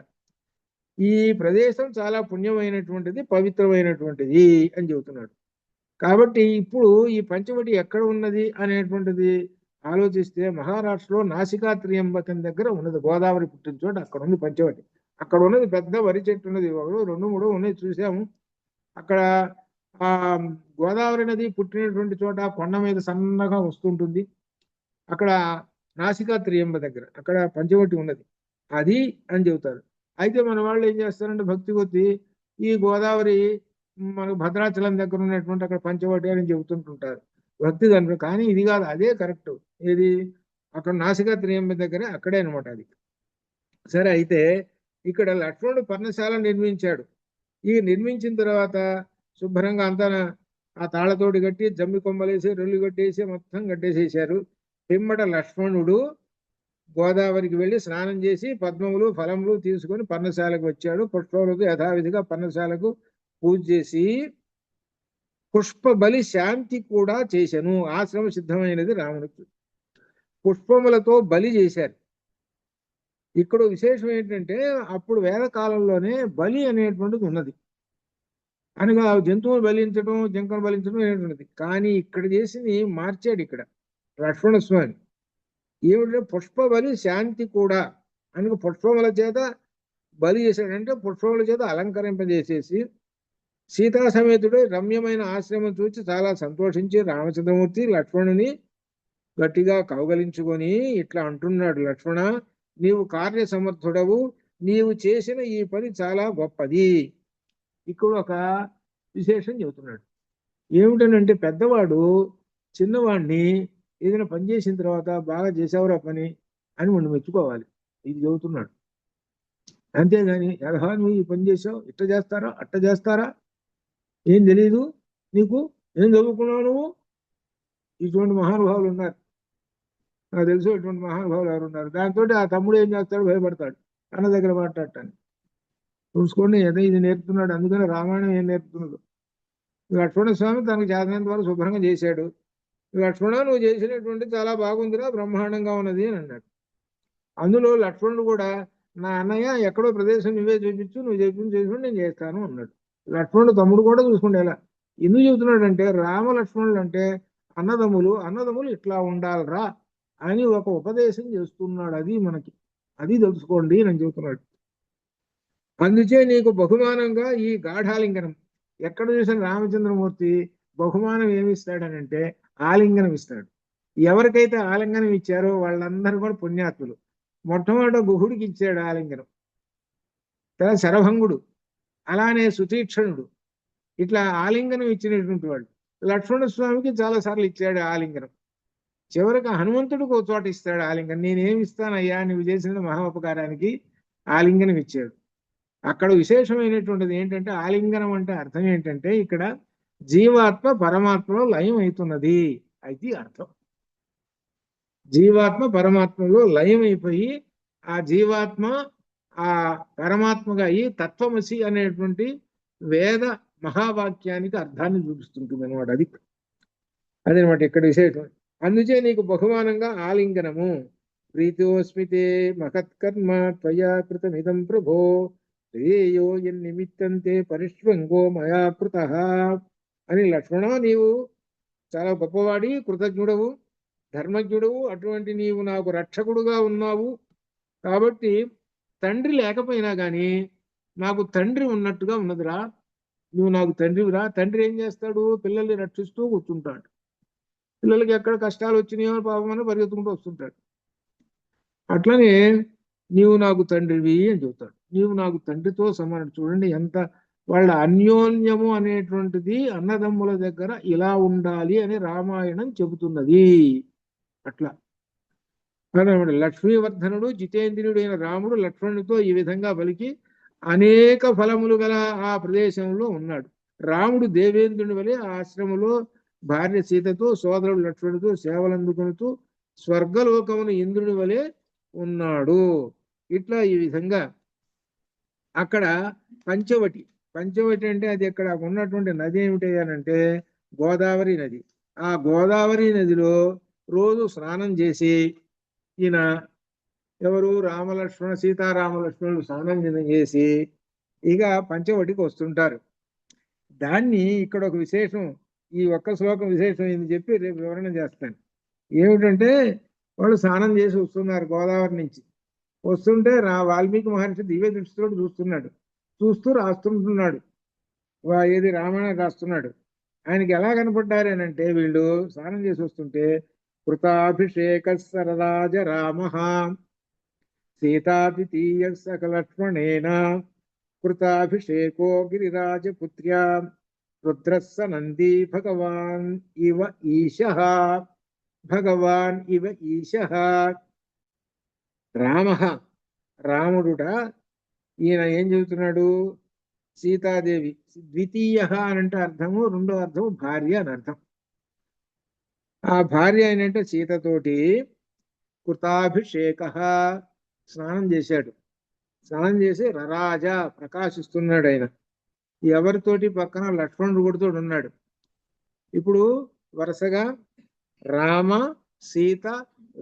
ఈ ప్రదేశం చాలా పుణ్యమైనటువంటిది, పవిత్రమైనటువంటిది అని చెబుతున్నాడు. కాబట్టి ఇప్పుడు ఈ పంచవటి ఎక్కడ ఉన్నది అనేటువంటిది ఆలోచిస్తే మహారాష్ట్రలో నాసికా త్రియంబకం దగ్గర ఉన్నది. గోదావరి పుట్టిన చోట అక్కడ ఉంది పంచవటి. అక్కడ ఉన్నది పెద్ద వరి చెట్టు ఉన్నది, ఒకడు రెండు మూడు ఉన్నాయి చూసాము. అక్కడ ఆ గోదావరి నది పుట్టినటువంటి చోట కొండ మీద సన్నగా వస్తుంటుంది. అక్కడ నాసికా త్రియంబ దగ్గర అక్కడ పంచవటి ఉన్నది, అది అని చెబుతారు. అయితే మన వాళ్ళు ఏం చేస్తారంటే భక్తి కొద్ది ఈ గోదావరి మనకు భద్రాచలం దగ్గర ఉన్నటువంటి అక్కడ పంచవటి అని చెబుతుంటుంటారు భక్తి దాంట్లో. కానీ ఇది కాదు, అదే కరెక్ట్. ఇది అక్కడ నాసికా త్రియంబ దగ్గర అక్కడే అనమాట అది. సరే, అయితే ఇక్కడ లక్ష్మణుడు పర్ణశాల నిర్మించాడు. ఈ నిర్మించిన తర్వాత శుభ్రంగా అంతా ఆ తాళతోటి కట్టి జమ్మి కొమ్మలేసి రొల్లు కట్టేసి మొత్తం కట్టేసేసారు. పిమ్మట లక్ష్మణుడు గోదావరికి వెళ్ళి స్నానం చేసి పద్మములు ఫలములు తీసుకొని పర్ణశాలకు వచ్చాడు. పుష్పములకు యథావిధిగా పర్ణశాలకు పూజ చేసి పుష్ప బలి శాంతి కూడా చేశాను. ఆశ్రమ సిద్ధమైనది రామునికి. పుష్పములతో బలి చేశారు. ఇక్కడ విశేషం ఏంటంటే అప్పుడు వేదకాలంలోనే బలి అనేటువంటిది ఉన్నది. అనగా జంతువులు బలించడం జింకను బలించడం అనేటువంటిది. కానీ ఇక్కడ చేసింది మార్చాడు ఇక్కడ లక్ష్మణ స్వామి. ఏమిటంటే పుష్ప బలి శాంతి కూడా అనగా పుష్పముల చేత బలి చేశాడంటే పుష్పముల చేత అలంకరింపజేసేసి సీతా సమేతుడే రమ్యమైన ఆశ్రమం చూసి చాలా సంతోషించి రామచంద్రమూర్తి లక్ష్మణుని గట్టిగా కౌగలించుకొని ఇట్లా అంటున్నాడు, లక్ష్మణ నీవు కార్య సమర్థుడవు, నీవు చేసిన ఈ పని చాలా గొప్పది. ఇక్కడ ఒక విశేషం చెబుతున్నాడు. ఏమిటనంటే పెద్దవాడు చిన్నవాడిని ఏదైనా పని చేసిన తర్వాత బాగా చేసావురా పని అని మనం మెచ్చుకోవాలి. ఇది చెబుతున్నాడు. అంతేగాని ఎలహా నువ్వు ఈ పని చేసావు, ఇట్ట చేస్తారా అట్ట చేస్తారా, ఏం తెలీదు నీకు, ఏం చదువుకున్నావు నువ్వు, ఇటువంటి మహానుభావులు ఉన్నారు. నాకు తెలుసు ఇటువంటి మహానుభావులు ఎవరు ఉన్నారు. దాంతో ఆ తమ్ముడు ఏం చేస్తాడు, భయపడతాడు అన్న దగ్గర మాట్లాడటానికి. చూసుకోండి ఏదో ఇది నేర్పుతున్నాడు. అందుకని రామాయణం ఏం నేర్పుతున్నాడు. లక్ష్మణ స్వామి తనకు చేతనంత వరకు శుభ్రంగా చేశాడు. లక్ష్మణ నువ్వు చేసినటువంటి చాలా బాగుందిరా, బ్రహ్మాండంగా ఉన్నది అని అన్నాడు. అందులో లక్ష్మణుడు కూడా నా అన్నయ్య ఎక్కడో ప్రదేశం నువ్వే చూపించు, నువ్వు చెప్పింది చేసుకుని నేను చేస్తాను అన్నాడు. లక్ష్మణుడు తమ్ముడు కూడా చూసుకుంటే ఎలా ఎందుకు చెబుతున్నాడు అంటే రామ లక్ష్మణుడు అంటే అన్నదమ్ములు ఇట్లా ఉండాలరా అని ఒక ఉపదేశం చేస్తున్నాడు. అది తెలుసుకోండి అని చెబుతున్నాడు. అందుచే నీకు బహుమానంగా ఈ గాఢాలింగనం, ఎక్కడ చూసిన రామచంద్రమూర్తి బహుమానం ఏమి ఇస్తాడనంటే ఆలింగనం ఇస్తాడు. ఎవరికైతే ఆలింగనం ఇచ్చారో వాళ్ళందరూ కూడా పుణ్యాత్ములు. మొట్టమొదట గుహుడికి ఇచ్చాడు ఆలింగనం, తర్వాత శరభంగుడు, అలానే సుతీక్షణుడు, ఇట్లా ఆలింగనం ఇచ్చినటువంటి వాళ్ళు. లక్ష్మణ స్వామికి చాలా సార్లు ఇచ్చాడు ఆలింగనం. చివరికి హనుమంతుడికి ఒక చోట ఇస్తాడు ఆలింగనం. నేనేమి ఇస్తానయ్యా నువ్వు చేసిన మహోపకారానికి ఆలింగనం ఇచ్చాడు. అక్కడ విశేషమైనటువంటిది ఏంటంటే ఆలింగనం అంటే అర్థం ఏంటంటే ఇక్కడ జీవాత్మ పరమాత్మలో లయం అవుతున్నది. అది అర్థం. జీవాత్మ పరమాత్మలో లయం అయిపోయి ఆ జీవాత్మ ఆ పరమాత్మగా అయి తత్వమసి అనేటువంటి వేద మహావాక్యానికి అర్థాన్ని చూపిస్తుంటుంది అనమాట. అదనమాట ఇక్కడ విశేషం. అందుచే నీకు బహుమానంగా ఆలింగనము. ప్రీతోస్మితే మహత్కర్మ త్వయా కృతమిదం ప్రభో శ్రేయో ఎన్నిమిత్తంతే పరిష్వంగో మయా కృత అని. లక్ష్మణ, నీవు చాలా గొప్పవాడి, కృతజ్ఞుడవు, ధర్మజ్ఞుడవు, అటువంటి నీవు నాకు రక్షకుడుగా ఉన్నావు. కాబట్టి తండ్రి లేకపోయినా కానీ నాకు తండ్రి ఉన్నట్టుగా ఉన్నదిరా. నువ్వు నాకు తండ్రివిరా. తండ్రి ఏం చేస్తాడు? పిల్లల్ని రక్షిస్తూ కూర్చుంటాడు. పిల్లలకి ఎక్కడ కష్టాలు వచ్చినాయో పాపమని పరిగెత్తుకుంటూ వస్తుంటాడు. అట్లనే నీవు నాకు తండ్రివి అని చెబుతాడు. నీవు నాకు తండ్రితో సమానం. చూడండి ఎంత వాళ్ళ అన్యోన్యము అనేటువంటిది అన్నదమ్ముల దగ్గర ఇలా ఉండాలి అని రామాయణం చెబుతున్నది. అట్లా లక్ష్మీవర్ధనుడు జితేంద్రియుడైన రాముడు లక్ష్మణుడితో ఈ విధంగా పలికి అనేక ఫలములు గల ఆ ప్రదేశంలో ఉన్నాడు. రాముడు దేవేంద్రుని వలె ఆ ఆశ్రమంలో భార్య సీతతో, సోదరుడు లక్ష్మణుడితో సేవలందుకునుతూ స్వర్గలోకమును ఇంద్రుని వలె ఉన్నాడు. ఇట్లా ఈ విధంగా అక్కడ పంచవటి అంటే అది ఇక్కడ ఉన్నటువంటి నది ఏమిటంటే గోదావరి నది. ఆ గోదావరి నదిలో రోజు స్నానం చేసి ఈయన ఎవరు సీతారామలక్ష్మణులు స్నానం చేసి ఇక పంచవటికి వస్తుంటారు. దాన్ని ఇక్కడ ఒక విశేషం, ఈ ఒక్క శ్లోకం విశేషం ఏంది చెప్పి రేపు వివరణ చేస్తాను. ఏమిటంటే వాళ్ళు స్నానం చేసి వస్తున్నారు గోదావరి నుంచి. వస్తుంటే వాల్మీకి మహర్షి దివ్య దృష్టితో చూస్తున్నాడు. చూస్తూ రాస్తుంటున్నాడు. ఏది రామాయణం రాస్తున్నాడు. ఆయనకి ఎలా కనపడ్డారేనంటే వీళ్ళు స్నానం చేసి వస్తుంటే కృతాభిషేక సరరాజ రామ సీతాద్వితీయ సకలక్ష్మణేన కృతాభిషేకో గిరిరాజపుత్ర్యా రుద్రస్స నంది భగవాన్ ఇవ ఈశః. రాముడుట ఈయన ఏం చెబుతున్నాడు? సీతాదేవి ద్వితీయ అని అంటే అర్థము, రెండో అర్థము భార్య అని అర్థం. ఆ భార్య అయినంటే సీతతోటి కృతాభిషేక స్నానం చేశాడు. స్నానం చేసి రరాజ ప్రకాశిస్తున్నాడు ఆయన. ఎవరితోటి? పక్కన లక్ష్మణుడు కూడా ఉన్నాడు. ఇప్పుడు వరుసగా రామ, సీత,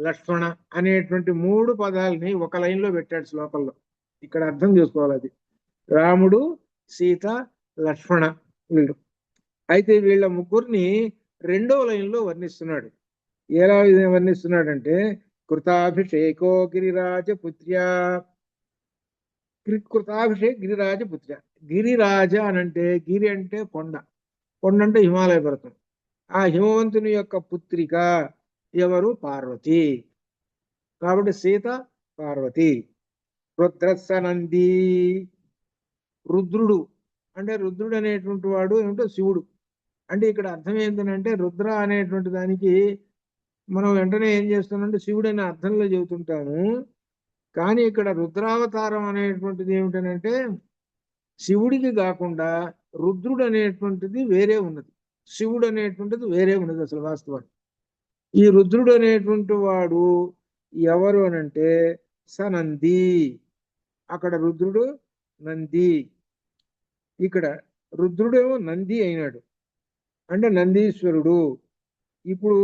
లక్ష్మణ అనేటువంటి మూడు పదాలని ఒక లైన్లో పెట్టాడు శ్లోకంలో. ఇక్కడ అర్థం చేసుకోవాలి. అది రాముడు, సీత, లక్ష్మణ వీళ్ళు. అయితే వీళ్ళ ముగ్గురిని రెండో లైన్లో వర్ణిస్తున్నాడు. ఎలా వర్ణిస్తున్నాడంటే కృతాభిషేకో గిరిరాజపుత్ర్యా. గిరిరాజపుత్ర. గిరిరాజ అనంటే గిరి అంటే కొండ, కొండ అంటే హిమాలయ పర్వతం. ఆ హిమవంతుని యొక్క పుత్రిక ఎవరు? పార్వతి. కాబట్టి సీత పార్వతి. రుద్రస్స నంది. రుద్రుడు అంటే రుద్రుడు అనేటువంటి వాడు ఏమిటో శివుడు. అంటే ఇక్కడ అర్థం ఏంటంటే రుద్ర అనేటువంటి దానికి మనం వెంటనే ఏం చేస్తున్నామంటే శివుడు అనే అర్థంలో చెబుతుంటాము. కానీ ఇక్కడ రుద్రావతారం అనేటువంటిది ఏమిటనంటే శివుడికి కాకుండా రుద్రుడు అనేటువంటిది వేరే ఉన్నది, శివుడు అనేటువంటిది వేరే ఉన్నది అసలు వాస్తవానికి. ఈ రుద్రుడు అనేటువంటి వాడు ఎవరు అనంటే సనంది. అక్కడ రుద్రుడు నంది, ఇక్కడ రుద్రుడేమో నంది అయినాడు అంటే నందీశ్వరుడు. ఇప్పుడు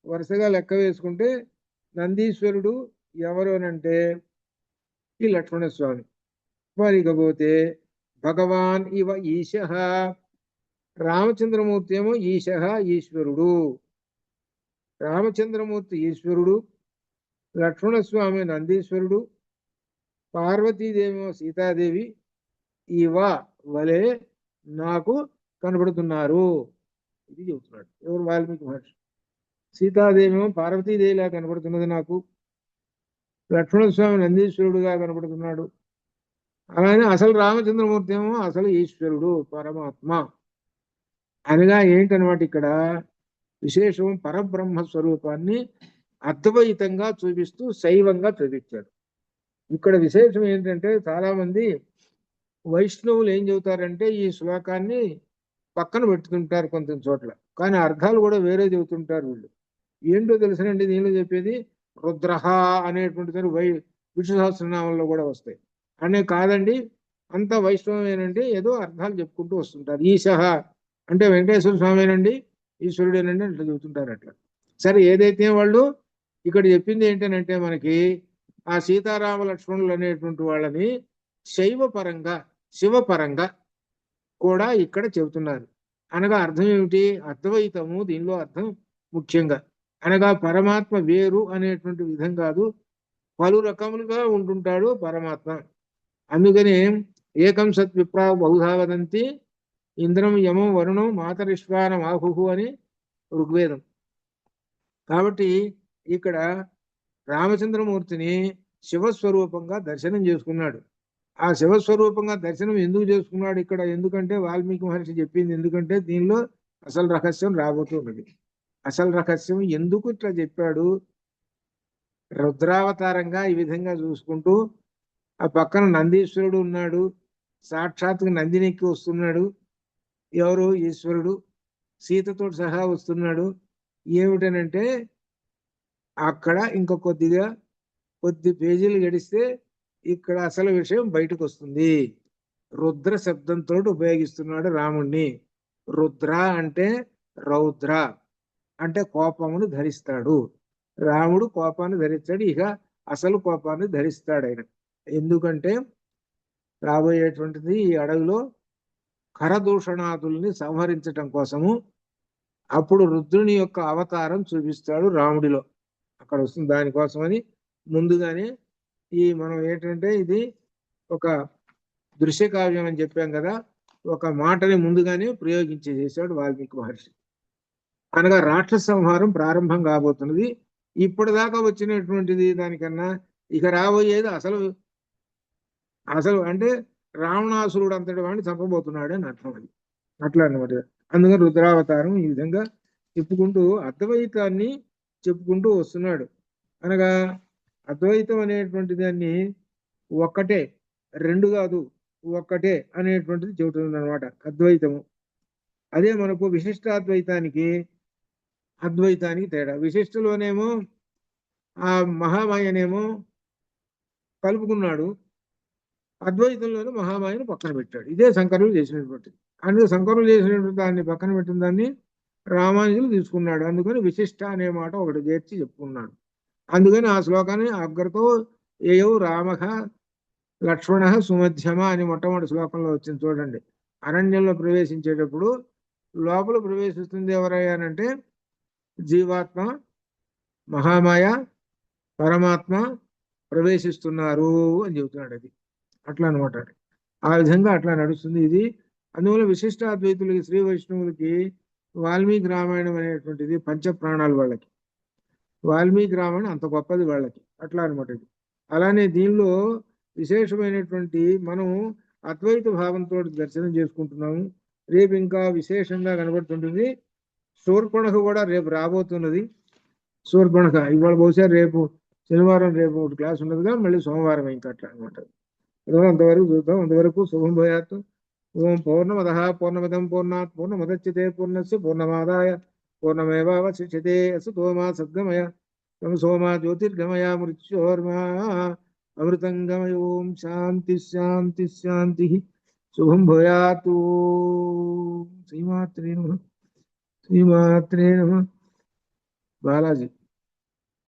వరుసగా లెక్క వేసుకుంటే నందీశ్వరుడు ఎవరు అనంటే ఈ లక్ష్మణస్వామి. మరి ఇకపోతే భగవాన్ ఇవ ఈశః. రామచంద్రమూర్తి ఏమో ఈశః ఈశ్వరుడు. రామచంద్రమూర్తి ఈశ్వరుడు, లక్ష్మణస్వామి నందీశ్వరుడు, పార్వతీదేవి సీతాదేవి ఇవ వలె నాకు కనబడుతున్నారు. ఇది చెబుతున్నాడు ఎవరు? వాల్మీకి మహర్షి. సీతాదేవి పార్వతీదేవిలా కనబడుతున్నది నాకు, లక్ష్మణస్వామి నందీశ్వరుడుగా కనబడుతున్నాడు. అలానే అసలు రామచంద్రమూర్తి ఏమో అసలు ఈశ్వరుడు, పరమాత్మ. అనగా ఏంటనమాట ఇక్కడ విశేషం? పరబ్రహ్మ స్వరూపాన్ని అద్వైతంగా చూపిస్తూ శైవంగా చూపించాడు. ఇక్కడ విశేషం ఏంటంటే చాలా మంది వైష్ణవులు ఏం చెబుతారంటే ఈ శ్లోకాన్ని పక్కన పెట్టుతుంటారు కొంత చోట్ల, కానీ అర్థాలు కూడా వేరే చెబుతుంటారు వీళ్ళు. ఏంటో తెలుసునండి దీనిలో చెప్పేది? రుద్రహ అనేటువంటి విష్ణు సహస్రనామంలో కూడా వస్తాయి అనే కాదండి, అంత వైష్ణవమేనండి, ఏదో అర్థాలు చెప్పుకుంటూ వస్తుంటారు. ఈశః అంటే వెంకటేశ్వర స్వామేనండి, ఈశ్వరుడేనండి అట్లా చెబుతుంటారు. అట్లా సరే, ఏదైతే వాళ్ళు ఇక్కడ చెప్పింది ఏంటనంటే మనకి ఆ సీతారామ లక్ష్మణులు అనేటువంటి వాళ్ళని శైవపరంగా శివపరంగా కూడా ఇక్కడ చెబుతున్నారు. అనగా అర్థం ఏమిటి? అద్వైతము దీనిలో అర్థం ముఖ్యంగా. అనగా పరమాత్మ వేరు అనేటువంటి విధం కాదు, పలు రకములుగా ఉంటుంటాడు పరమాత్మ. అందుకని ఏకం సత్ విప్రా బహుధా వదంతి ఇంద్రం యమం వరుణం మాతరిష్వానం ఆహుహు అని ఋగ్వేదం. కాబట్టి ఇక్కడ రామచంద్రమూర్తిని శివస్వరూపంగా దర్శనం చేసుకున్నాడు. ఆ శివస్వరూపంగా దర్శనం ఎందుకు చేసుకున్నాడు ఇక్కడ? ఎందుకంటే వాల్మీకి మహర్షి చెప్పింది. ఎందుకంటే దీనిలో అసలు రహస్యం రాబోతున్నది. అసలు రహస్యం ఎందుకు ఇట్లా చెప్పాడు? రుద్రావతారంగా ఈ విధంగా చూసుకుంటూ ఆ పక్కన నందీశ్వరుడు ఉన్నాడు, సాక్షాత్తుగా నందినెక్కి వస్తున్నాడు. ఎవరు? ఈశ్వరుడు. సీతతో సహా వస్తున్నాడు. ఏమిటనంటే అక్కడ ఇంకా కొద్ది పేజీలు గడిస్తే ఇక్కడ అసలు విషయం బయటకు వస్తుంది. రుద్ర శబ్దంతో ఉపయోగిస్తున్నాడు రాముణ్ణి. రుద్ర అంటే రౌద్ర అంటే కోపమును ధరిస్తాడు. రాముడు కోపాన్ని ధరిస్తాడు. ఇక అసలు కోపాన్ని ధరిస్తాడు ఆయన. ఎందుకంటే రాబోయేటువంటిది ఈ అడవిలో కరదూషణాదుల్ని సంహరించటం కోసము. అప్పుడు రుద్రుని యొక్క అవతారం చూపిస్తాడు రాముడిలో. అక్కడ వస్తుంది. దానికోసమని ముందుగానే మనం ఏంటంటే ఇది ఒక దృశ్య కావ్యం అని చెప్పాం కదా, ఒక మాటని ముందుగానే ప్రయోగించేసాడు వాల్మీకి మహర్షి. అనగా రాక్షస సంహారం ప్రారంభం కాబోతున్నది. ఇప్పటిదాకా వచ్చినటువంటిది దానికన్నా ఇక రాబోయేది అసలు అంటే రావణాసురుడు అంతటి వాడిని చంపబోతున్నాడు అని అర్థం. అది అట్లా అనమాట. అందుకని రుద్రావతారం ఈ విధంగా చెప్పుకుంటూ అద్వైతాన్ని చెప్పుకుంటూ వస్తున్నాడు. అనగా అద్వైతం అనేటువంటి దాన్ని ఒక్కటే, రెండు కాదు, ఒక్కటే అనేటువంటిది చెబుతుంది అనమాట అద్వైతము. అదే మనకు విశిష్టాద్వైతానికి తేడా. విశిష్టలోనేమో ఆ మహామాయనేమో కలుపుకున్నాడు, అద్వైతంలోనే మహామాయను పక్కన పెట్టాడు. ఇదే శంకరులు చేసినటువంటిది. అందుకే శంకరులు చేసినటువంటి దాన్ని పక్కన పెట్టిన దాన్ని రామానుజులు తీసుకున్నాడు. అందుకని విశిష్ట అనే మాట ఒకటి చేర్చి చెప్పుకున్నాడు. అందుకని ఆ శ్లోకాన్ని అగ్గరతో ఏయౌ రామః లక్ష్మణ సుమధ్యమ అని మొట్టమొదటి శ్లోకంలో వచ్చింది చూడండి. అరణ్యంలో ప్రవేశించేటప్పుడు లోపల ప్రవేశిస్తుంది ఎవరయ్యానంటే జీవాత్మ, మహామాయ, పరమాత్మ ప్రవేశిస్తున్నారు అని చెబుతున్నాడు. అది అట్లా అనమాట. ఆ విధంగా అట్లా నడుస్తుంది ఇది. అందువల్ల విశిష్టాద్వైతులకి, శ్రీ వైష్ణవులకి వాల్మీకి రామాయణం అనేటువంటిది పంచప్రాణాలు వాళ్ళకి. వాల్మీకి రామాయణం అంత గొప్పది వాళ్ళకి. అట్లా అనమాట ఇది. అలానే దీనిలో విశేషమైనటువంటి మనం అద్వైత భావంతో దర్శనం చేసుకుంటున్నాము. రేపు ఇంకా విశేషంగా కనబడుతుంటుంది. శూర్పణఖ కూడా రేపు రాబోతున్నది. శూర్పణఖ ఇవాళ బహుశా రేపు శనివారం రేపు ఒకటి క్లాస్ ఉన్నదిగా, మళ్ళీ సోమవారం ఇంకా అట్లా అనమాట. అంతవరకు చూద్దాం. అంతవరకు శుభం భూయాత్. ఓం పూర్ణమదః పూర్ణమిదం పూర్ణాత్ పూర్ణముదచ్యతే పూర్ణస్య పూర్ణమాదాయ పూర్ణమేవావశిష్యతే. అసతో మా సద్గమయ తమసో మా జ్యోతిర్గమయ మృత్యోర్మా అమృతంగమయ. ఓం శాంతి శాంతి శాంతి. శుభం భూయాత్. శ్రీమాత్రే నమః. శ్రీమాత్రే నమః. బాలాజీ.